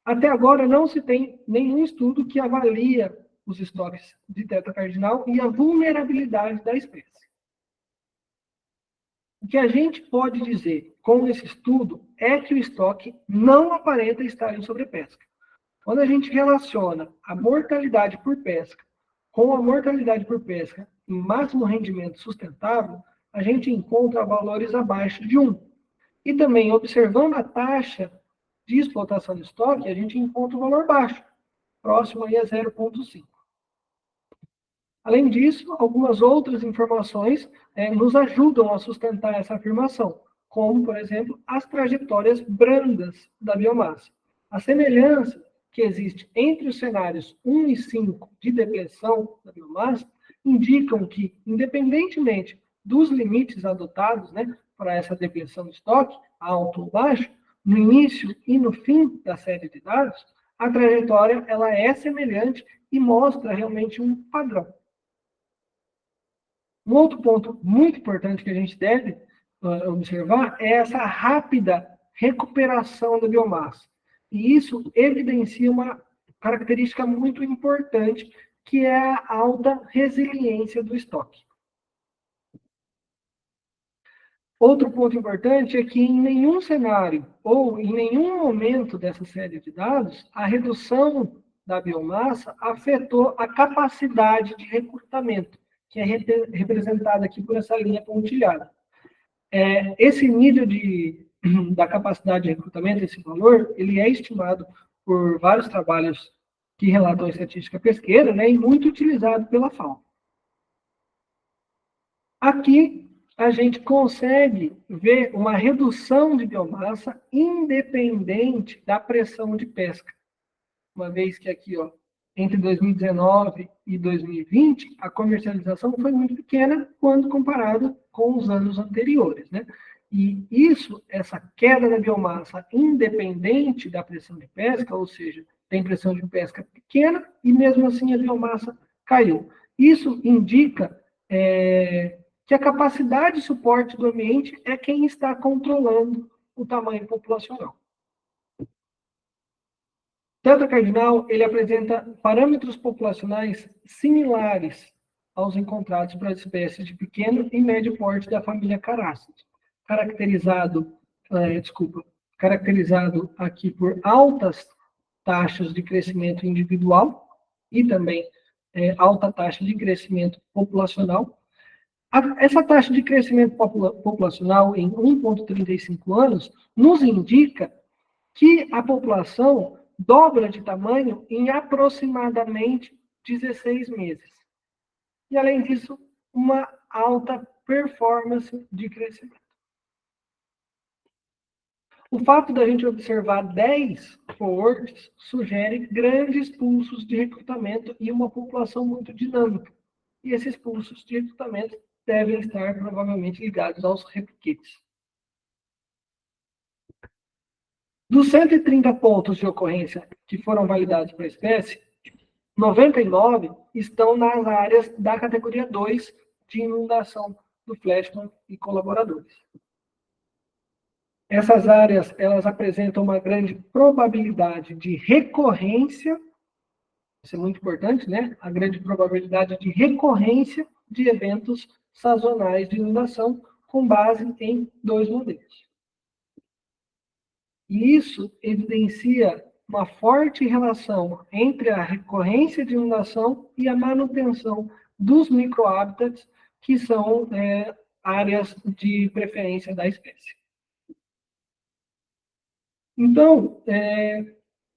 Até agora não se tem nenhum estudo que avalia os estoques de tetra cardinal e a vulnerabilidade da espécie. O que a gente pode dizer com esse estudo é que o estoque não aparenta estar em sobrepesca. Quando a gente relaciona a mortalidade por pesca com a mortalidade por pesca em máximo rendimento sustentável, a gente encontra valores abaixo de 1. E também, observando a taxa de explotação de estoque, a gente encontra um valor baixo, próximo aí a 0,5. Além disso, algumas outras informações nos ajudam a sustentar essa afirmação, como, por exemplo, as trajetórias brandas da biomassa. A semelhança que existe entre os cenários 1 e 5 de depleção da biomassa indicam que, independentemente dos limites adotados, né, para essa depleção de estoque, alto ou baixo, no início e no fim da série de dados, a trajetória ela é semelhante e mostra realmente um padrão. Um outro ponto muito importante que a gente deve observar é essa rápida recuperação da biomassa. E isso evidencia uma característica muito importante, que é a alta resiliência do estoque. Outro ponto importante é que em nenhum cenário ou em nenhum momento dessa série de dados, a redução da biomassa afetou a capacidade de recrutamento, que é representada aqui por essa linha pontilhada. Esse nível da capacidade de recrutamento, esse valor, ele é estimado por vários trabalhos que relatam estatística pesqueira, né, e muito utilizado pela FAO. Aqui, a gente consegue ver uma redução de biomassa independente da pressão de pesca. Uma vez que aqui, ó, entre 2019 e 2020, a comercialização foi muito pequena quando comparado com os anos anteriores, né? E isso, essa queda da biomassa independente da pressão de pesca, ou seja, tem pressão de pesca pequena e mesmo assim a biomassa caiu. Isso indica que a capacidade de suporte do ambiente é quem está controlando o tamanho populacional. O tetra cardinal, ele apresenta parâmetros populacionais similares aos encontrados para as espécies de pequeno e médio porte da família Carassids, caracterizado aqui por altas taxas de crescimento individual e também alta taxa de crescimento populacional. Essa taxa de crescimento populacional em 1,35 anos nos indica que a população dobra de tamanho em aproximadamente 16 meses. E, além disso, uma alta performance de crescimento. O fato da gente observar 10 coortes sugere grandes pulsos de recrutamento e uma população muito dinâmica. E esses pulsos de recrutamento devem estar provavelmente ligados aos repliquetes. Dos 130 pontos de ocorrência que foram validados para a espécie, 99 estão nas áreas da categoria 2 de inundação do Flashman e colaboradores. Essas áreas, elas apresentam uma grande probabilidade de recorrência, isso é muito importante, né? A grande probabilidade de recorrência de eventos sazonais de inundação com base em 2 modelos. E isso evidencia uma forte relação entre a recorrência de inundação e a manutenção dos microhábitats, que são áreas de preferência da espécie. Então,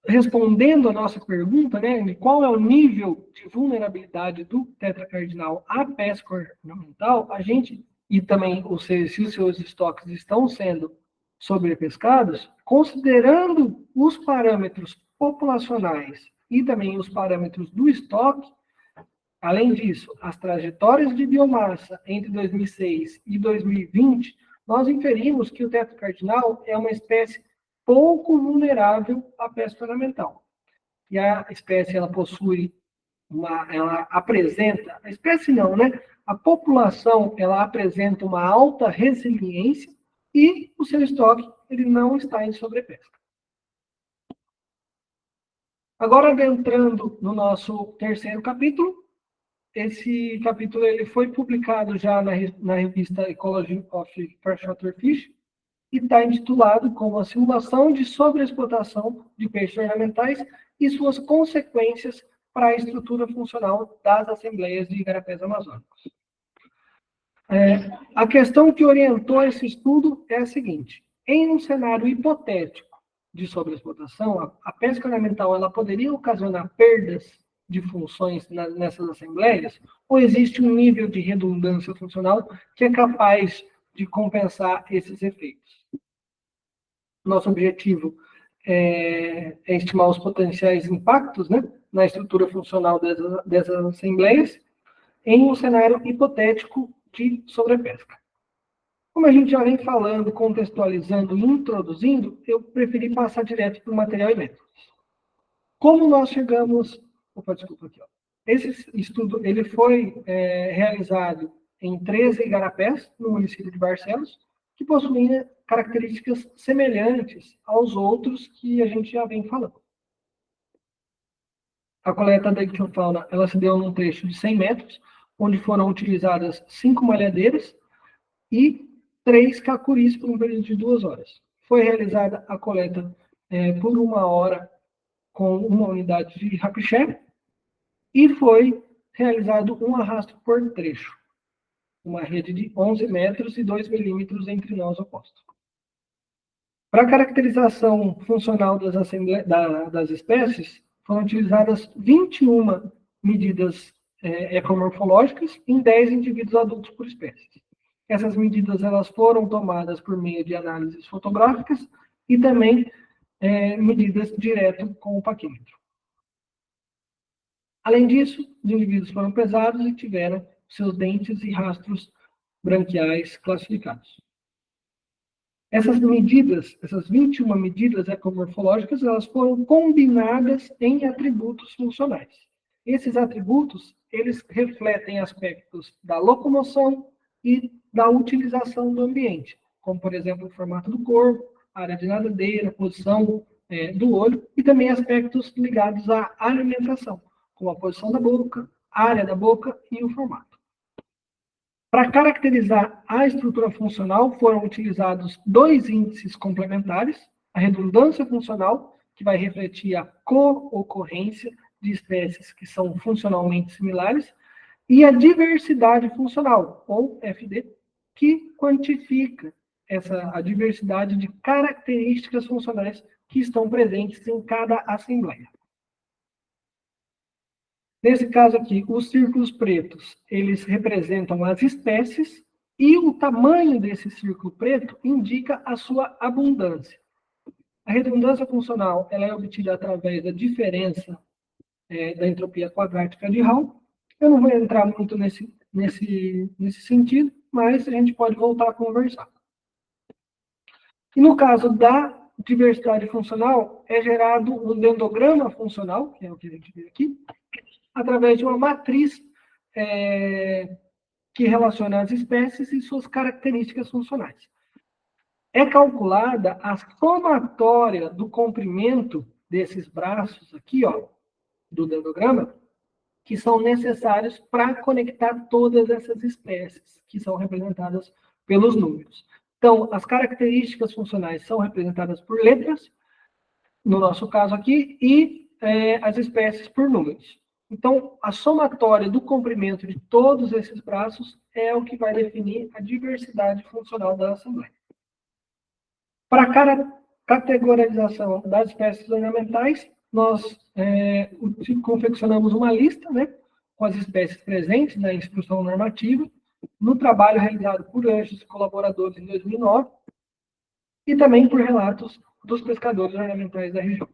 respondendo a nossa pergunta, né, qual é o nível de vulnerabilidade do tetra cardinal à pesca ornamental, a gente, e também se os seus estoques estão sendo sobrepescados, considerando os parâmetros populacionais e também os parâmetros do estoque, além disso, as trajetórias de biomassa entre 2006 e 2020, nós inferimos que o tetra cardinal é uma espécie pouco vulnerável à pesca ornamental. E a espécie, ela apresenta, a espécie não, né? A população, ela apresenta uma alta resiliência e o seu estoque, ele não está em sobrepesca. Agora, entrando no nosso terceiro capítulo, esse capítulo ele foi publicado já na revista Ecology of Freshwater Fish, e está intitulado como a simulação de sobreexplotação de peixes ornamentais e suas consequências para a estrutura funcional das assembleias de igarapés amazônicos. A questão que orientou esse estudo é a seguinte: em um cenário hipotético de sobreexplotação, a pesca ornamental ela poderia ocasionar perdas de funções nessas assembleias, ou existe um nível de redundância funcional que é capaz de compensar esses efeitos? Nosso objetivo é estimar os potenciais impactos, né, na estrutura funcional dessas assembleias em um cenário hipotético de sobrepesca. Como a gente já vem falando, contextualizando e introduzindo, eu preferi passar direto para o material e métodos. Como nós chegamos... Opa, desculpa aqui. Ó. Esse estudo ele foi realizado em 13 igarapés, no município de Barcelos, que possuem características semelhantes aos outros que a gente já vem falando. A coleta da ictiofauna, ela se deu num trecho de 100 metros, onde foram utilizadas 5 malhadeiras e 3 cacuris por um período de 2 horas. Foi realizada a coleta por 1 hora com uma unidade de rapixé e foi realizado um arrasto por trecho, uma rede de 11 metros e 2 milímetros entre nós opostos. Para a caracterização funcional das espécies, foram utilizadas 21 medidas ecomorfológicas em 10 indivíduos adultos por espécie. Essas medidas elas foram tomadas por meio de análises fotográficas e também medidas direto com o paquímetro. Além disso, os indivíduos foram pesados e tiveram seus dentes e rastros branquiais classificados. Essas medidas, essas 21 medidas ecomorfológicas, elas foram combinadas em atributos funcionais. Esses atributos, eles refletem aspectos da locomoção e da utilização do ambiente, como, por exemplo, o formato do corpo, área de nadadeira, posição do olho, e também aspectos ligados à alimentação, como a posição da boca, a área da boca e o formato. Para caracterizar a estrutura funcional, foram utilizados 2 índices complementares, a redundância funcional, que vai refletir a co-ocorrência de espécies que são funcionalmente similares, e a diversidade funcional, ou FD, que quantifica a diversidade de características funcionais que estão presentes em cada assembleia. Nesse caso aqui, os círculos pretos, eles representam as espécies e o tamanho desse círculo preto indica a sua abundância. A redundância funcional ela é obtida através da diferença da entropia quadrática de Hall. Eu não vou entrar muito nesse sentido, mas a gente pode voltar a conversar. E no caso da diversidade funcional, é gerado um dendrograma funcional, que é o que a gente vê aqui, através de uma matriz que relaciona as espécies e suas características funcionais. É calculada a somatória do comprimento desses braços aqui, ó, do dendrograma, que são necessários para conectar todas essas espécies, que são representadas pelos números. Então, as características funcionais são representadas por letras, no nosso caso aqui, e as espécies por números. Então, a somatória do comprimento de todos esses braços é o que vai definir a diversidade funcional da assembleia. Para a categorização das espécies ornamentais, nós confeccionamos uma lista, né, com as espécies presentes na instrução normativa, no trabalho realizado por Anjos e colaboradores em 2009, e também por relatos dos pescadores ornamentais da região.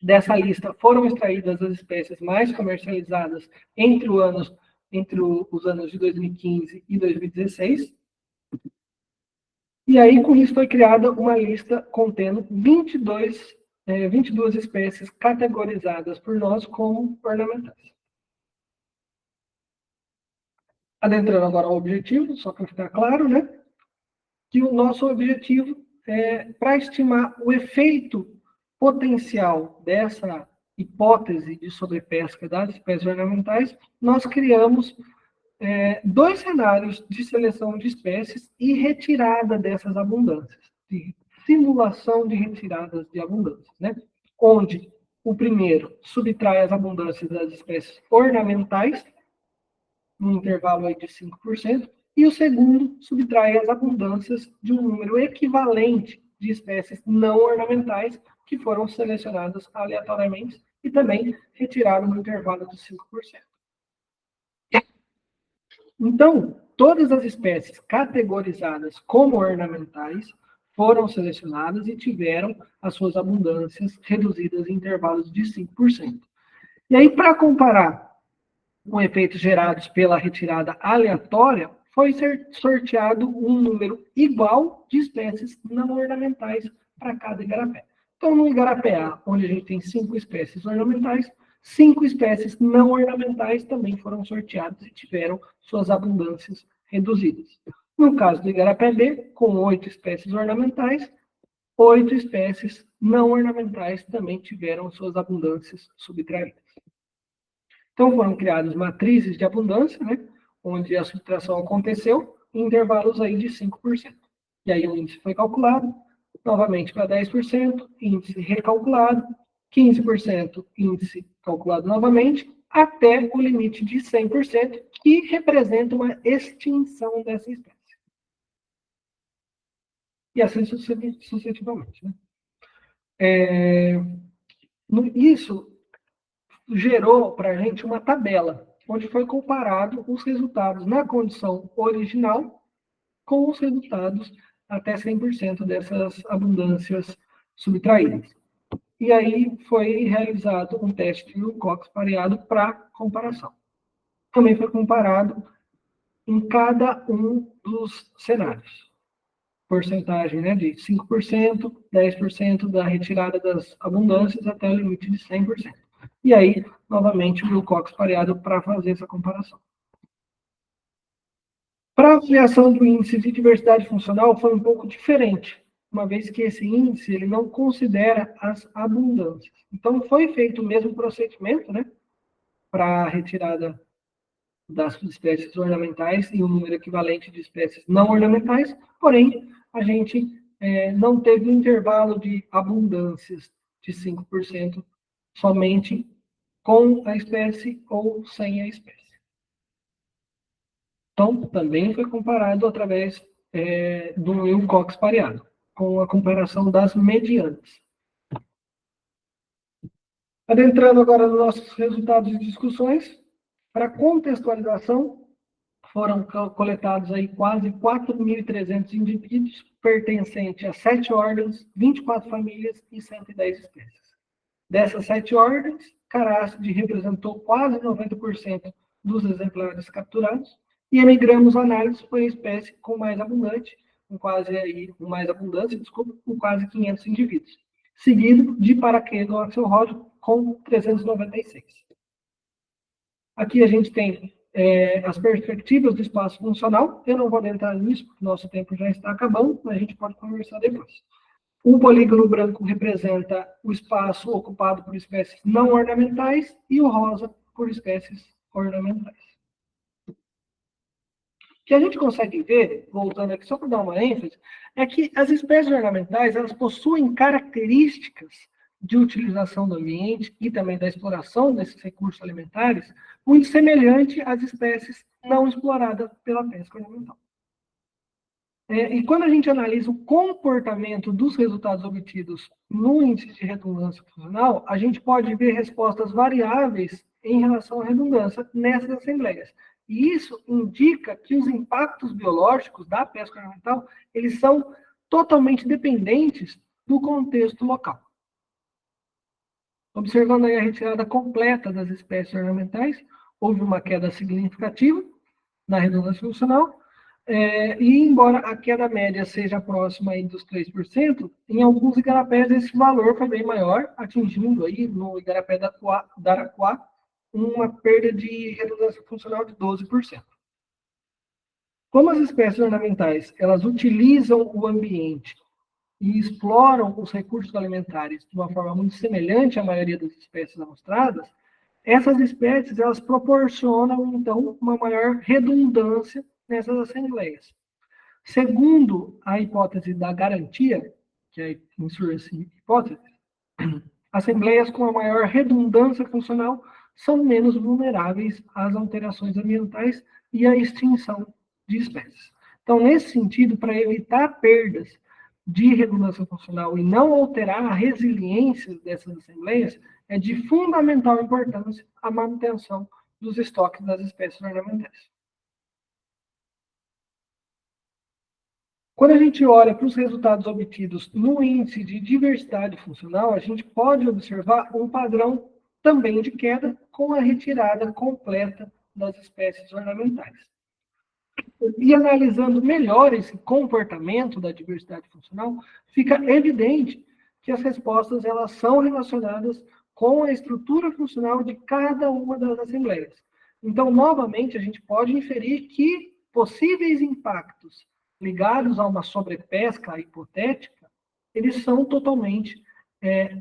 Dessa lista foram extraídas as espécies mais comercializadas entre os anos de 2015 e 2016. E aí, com isso, foi criada uma lista contendo 22 espécies categorizadas por nós como ornamentais. Adentrando agora ao objetivo, só para ficar claro, né? Que o nosso objetivo é para estimar o efeito potencial dessa hipótese de sobrepesca das espécies ornamentais, nós criamos 2 cenários de seleção de espécies e retirada dessas abundâncias, de simulação de retiradas de abundâncias, né? Onde o primeiro subtrai as abundâncias das espécies ornamentais, no intervalo aí de 5%, e o segundo subtrai as abundâncias de um número equivalente de espécies não ornamentais que foram selecionadas aleatoriamente e também retiraram no intervalo de 5%. Então, todas as espécies categorizadas como ornamentais foram selecionadas e tiveram as suas abundâncias reduzidas em intervalos de 5%. E aí, para comparar com efeitos gerados pela retirada aleatória, foi sorteado um número igual de espécies não ornamentais para cada igarapé. Então, no igarapé A, onde a gente tem 5 espécies ornamentais, 5 espécies não ornamentais também foram sorteadas e tiveram suas abundâncias reduzidas. No caso do igarapé B, com 8 espécies ornamentais, 8 espécies não ornamentais também tiveram suas abundâncias subtraídas. Então, foram criadas matrizes de abundância, né, onde a subtração aconteceu, em intervalos aí de 5%. E aí o índice foi calculado, novamente para 10%, índice recalculado, 15%, índice calculado novamente, até o limite de 100%, que representa uma extinção dessa espécie. E assim sucessivamente. Né? Isso gerou para a gente uma tabela, onde foi comparado os resultados na condição original com os resultados até 100% dessas abundâncias subtraídas. E aí foi realizado um teste de Wilcox pareado para comparação. Também foi comparado em cada um dos cenários. Porcentagem, né, de 5%, 10% da retirada das abundâncias até o limite de 100%. E aí, novamente, o Wilcox pareado para fazer essa comparação. Para a avaliação do índice de diversidade funcional foi um pouco diferente, uma vez que esse índice ele não considera as abundâncias. Então, foi feito o mesmo procedimento, né, para a retirada das espécies ornamentais e um número equivalente de espécies não ornamentais, porém, a gente não teve um intervalo de abundâncias de 5% somente com a espécie ou sem a espécie. Então, também foi comparado através do Wilcox pareado, com a comparação das medianas. Adentrando agora nos nossos resultados de discussões, para contextualização, foram coletados aí quase 4.300 indivíduos pertencentes a 7 ordens, 24 famílias e 110 espécies. Dessas 7 ordens, Caráside representou quase 90% dos exemplares capturados, e emigramos a análise foi a espécie com mais abundante, com quase 500 indivíduos, seguido de Paraquedo axelrod com 396. Aqui a gente tem as perspectivas do espaço funcional. Eu não vou adentrar nisso, porque nosso tempo já está acabando, mas a gente pode conversar depois. O polígono branco representa o espaço ocupado por espécies não ornamentais e o rosa por espécies ornamentais. O que a gente consegue ver, voltando aqui só para dar uma ênfase, é que as espécies ornamentais elas possuem características de utilização do ambiente e também da exploração desses recursos alimentares muito semelhante às espécies não exploradas pela pesca ornamental. E quando a gente analisa o comportamento dos resultados obtidos no índice de redundância funcional, a gente pode ver respostas variáveis em relação à redundância nessas assembleias. E isso indica que os impactos biológicos da pesca ornamental, eles são totalmente dependentes do contexto local. Observando aí a retirada completa das espécies ornamentais, houve uma queda significativa na redundância funcional, e embora a queda média seja próxima aí dos 3%, em alguns igarapés esse valor foi bem maior, atingindo aí no igarapé da Araquá uma perda de redundância funcional de 12%. Como as espécies ornamentais elas utilizam o ambiente e exploram os recursos alimentares de uma forma muito semelhante à maioria das espécies amostradas, essas espécies elas proporcionam, então, uma maior redundância nessas assembleias. Segundo a hipótese da garantia, que é a insurance hipótese, assembleias com a maior redundância funcional são menos vulneráveis às alterações ambientais e à extinção de espécies. Então, nesse sentido, para evitar perdas de redundância funcional e não alterar a resiliência dessas assembleias, é de fundamental importância a manutenção dos estoques das espécies ornamentais. Quando a gente olha para os resultados obtidos no índice de diversidade funcional, a gente pode observar um padrão também de queda com a retirada completa das espécies ornamentais. E analisando melhor esse comportamento da diversidade funcional, fica evidente que as respostas elas são relacionadas com a estrutura funcional de cada uma das assembleias. Então, novamente, a gente pode inferir que possíveis impactos ligados a uma sobrepesca hipotética, eles são totalmente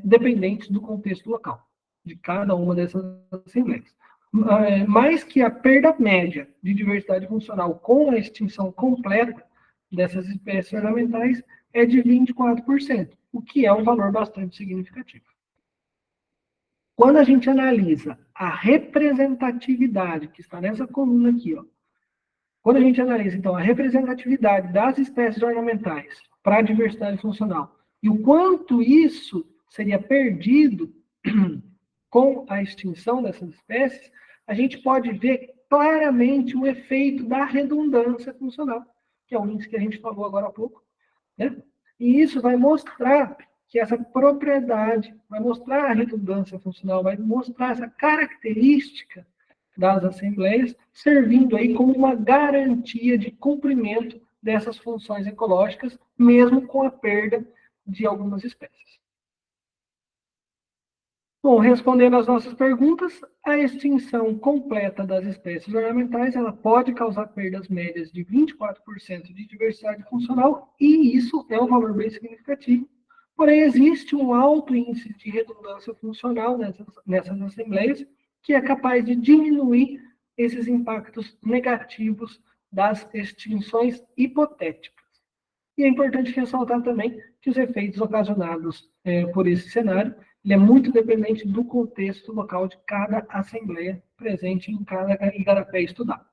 dependentes do contexto local, de cada uma dessas assembleias. mais que a perda média de diversidade funcional com a extinção completa dessas espécies ornamentais é de 24%, o que é um valor bastante significativo. Quando a gente analisa a representatividade, que está nessa coluna aqui, ó, quando a gente analisa, então, a representatividade das espécies ornamentais para a diversidade funcional e o quanto isso seria perdido com a extinção dessas espécies, a gente pode ver claramente o efeito da redundância funcional, que é o índice que a gente falou agora há pouco, né? E isso vai mostrar que essa propriedade, vai mostrar a redundância funcional, vai mostrar essa característica das assembleias, servindo aí como uma garantia de cumprimento dessas funções ecológicas, mesmo com a perda de algumas espécies. Bom, respondendo às nossas perguntas, a extinção completa das espécies ornamentais ela pode causar perdas médias de 24% de diversidade funcional, e isso é um valor bem significativo. Porém, existe um alto índice de redundância funcional nessas assembleias, que é capaz de diminuir esses impactos negativos das extinções hipotéticas. E é importante ressaltar também que os efeitos ocasionados por esse cenário ele é muito dependente do contexto local de cada assembleia presente em cada igarapé estudado.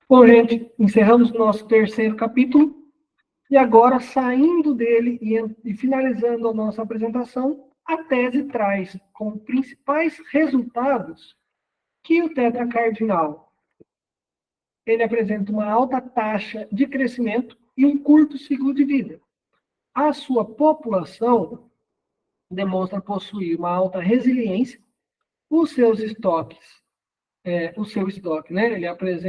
Bom, gente, encerramos o nosso terceiro capítulo. E agora, saindo dele e finalizando a nossa apresentação, a tese traz como principais resultados que o tetracardinal ele apresenta uma alta taxa de crescimento e um curto ciclo de vida. A sua população demonstra possuir uma alta resiliência, os seus estoques, o seu estoque, né, ele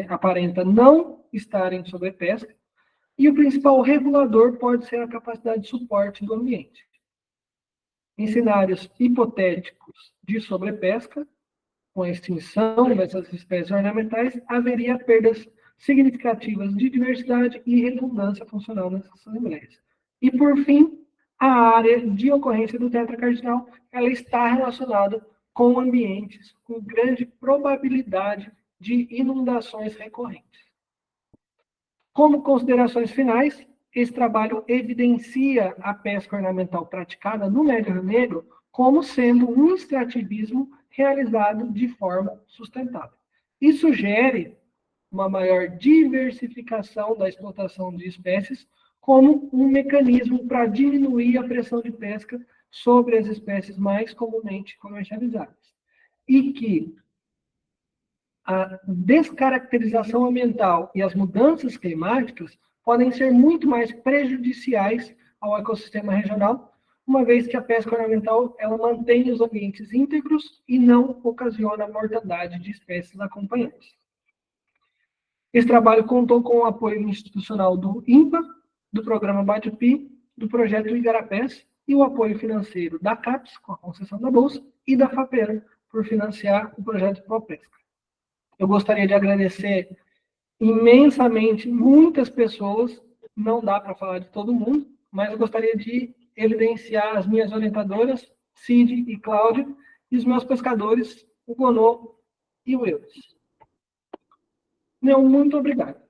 aparenta não estar em sobrepesca, e o principal regulador pode ser a capacidade de suporte do ambiente. Em cenários hipotéticos de sobrepesca, com a extinção dessas espécies ornamentais, haveria perdas significativas de diversidade e redundância funcional nessas assembleias. E, por fim, a área de ocorrência do tetracardinal ela está relacionada com ambientes com grande probabilidade de inundações recorrentes. Como considerações finais, esse trabalho evidencia a pesca ornamental praticada no Médio Rio Negro como sendo um extrativismo realizado de forma sustentável. Isso sugere uma maior diversificação da explotação de espécies como um mecanismo para diminuir a pressão de pesca sobre as espécies mais comumente comercializadas. E que a descaracterização ambiental e as mudanças climáticas podem ser muito mais prejudiciais ao ecossistema regional, uma vez que a pesca ornamental ela mantém os ambientes íntegros e não ocasiona a mortandade de espécies acompanhantes. Esse trabalho contou com o apoio institucional do INPA, do programa BADPI, do projeto Igarapés e o apoio financeiro da CAPES, com a concessão da Bolsa, e da FAPERA, por financiar o projeto ProPesca. Eu gostaria de agradecer imensamente muitas pessoas, não dá para falar de todo mundo, mas eu gostaria de evidenciar as minhas orientadoras, Cid e Cláudia, e os meus pescadores, o Gonô e o Eudes. Meu muito obrigado.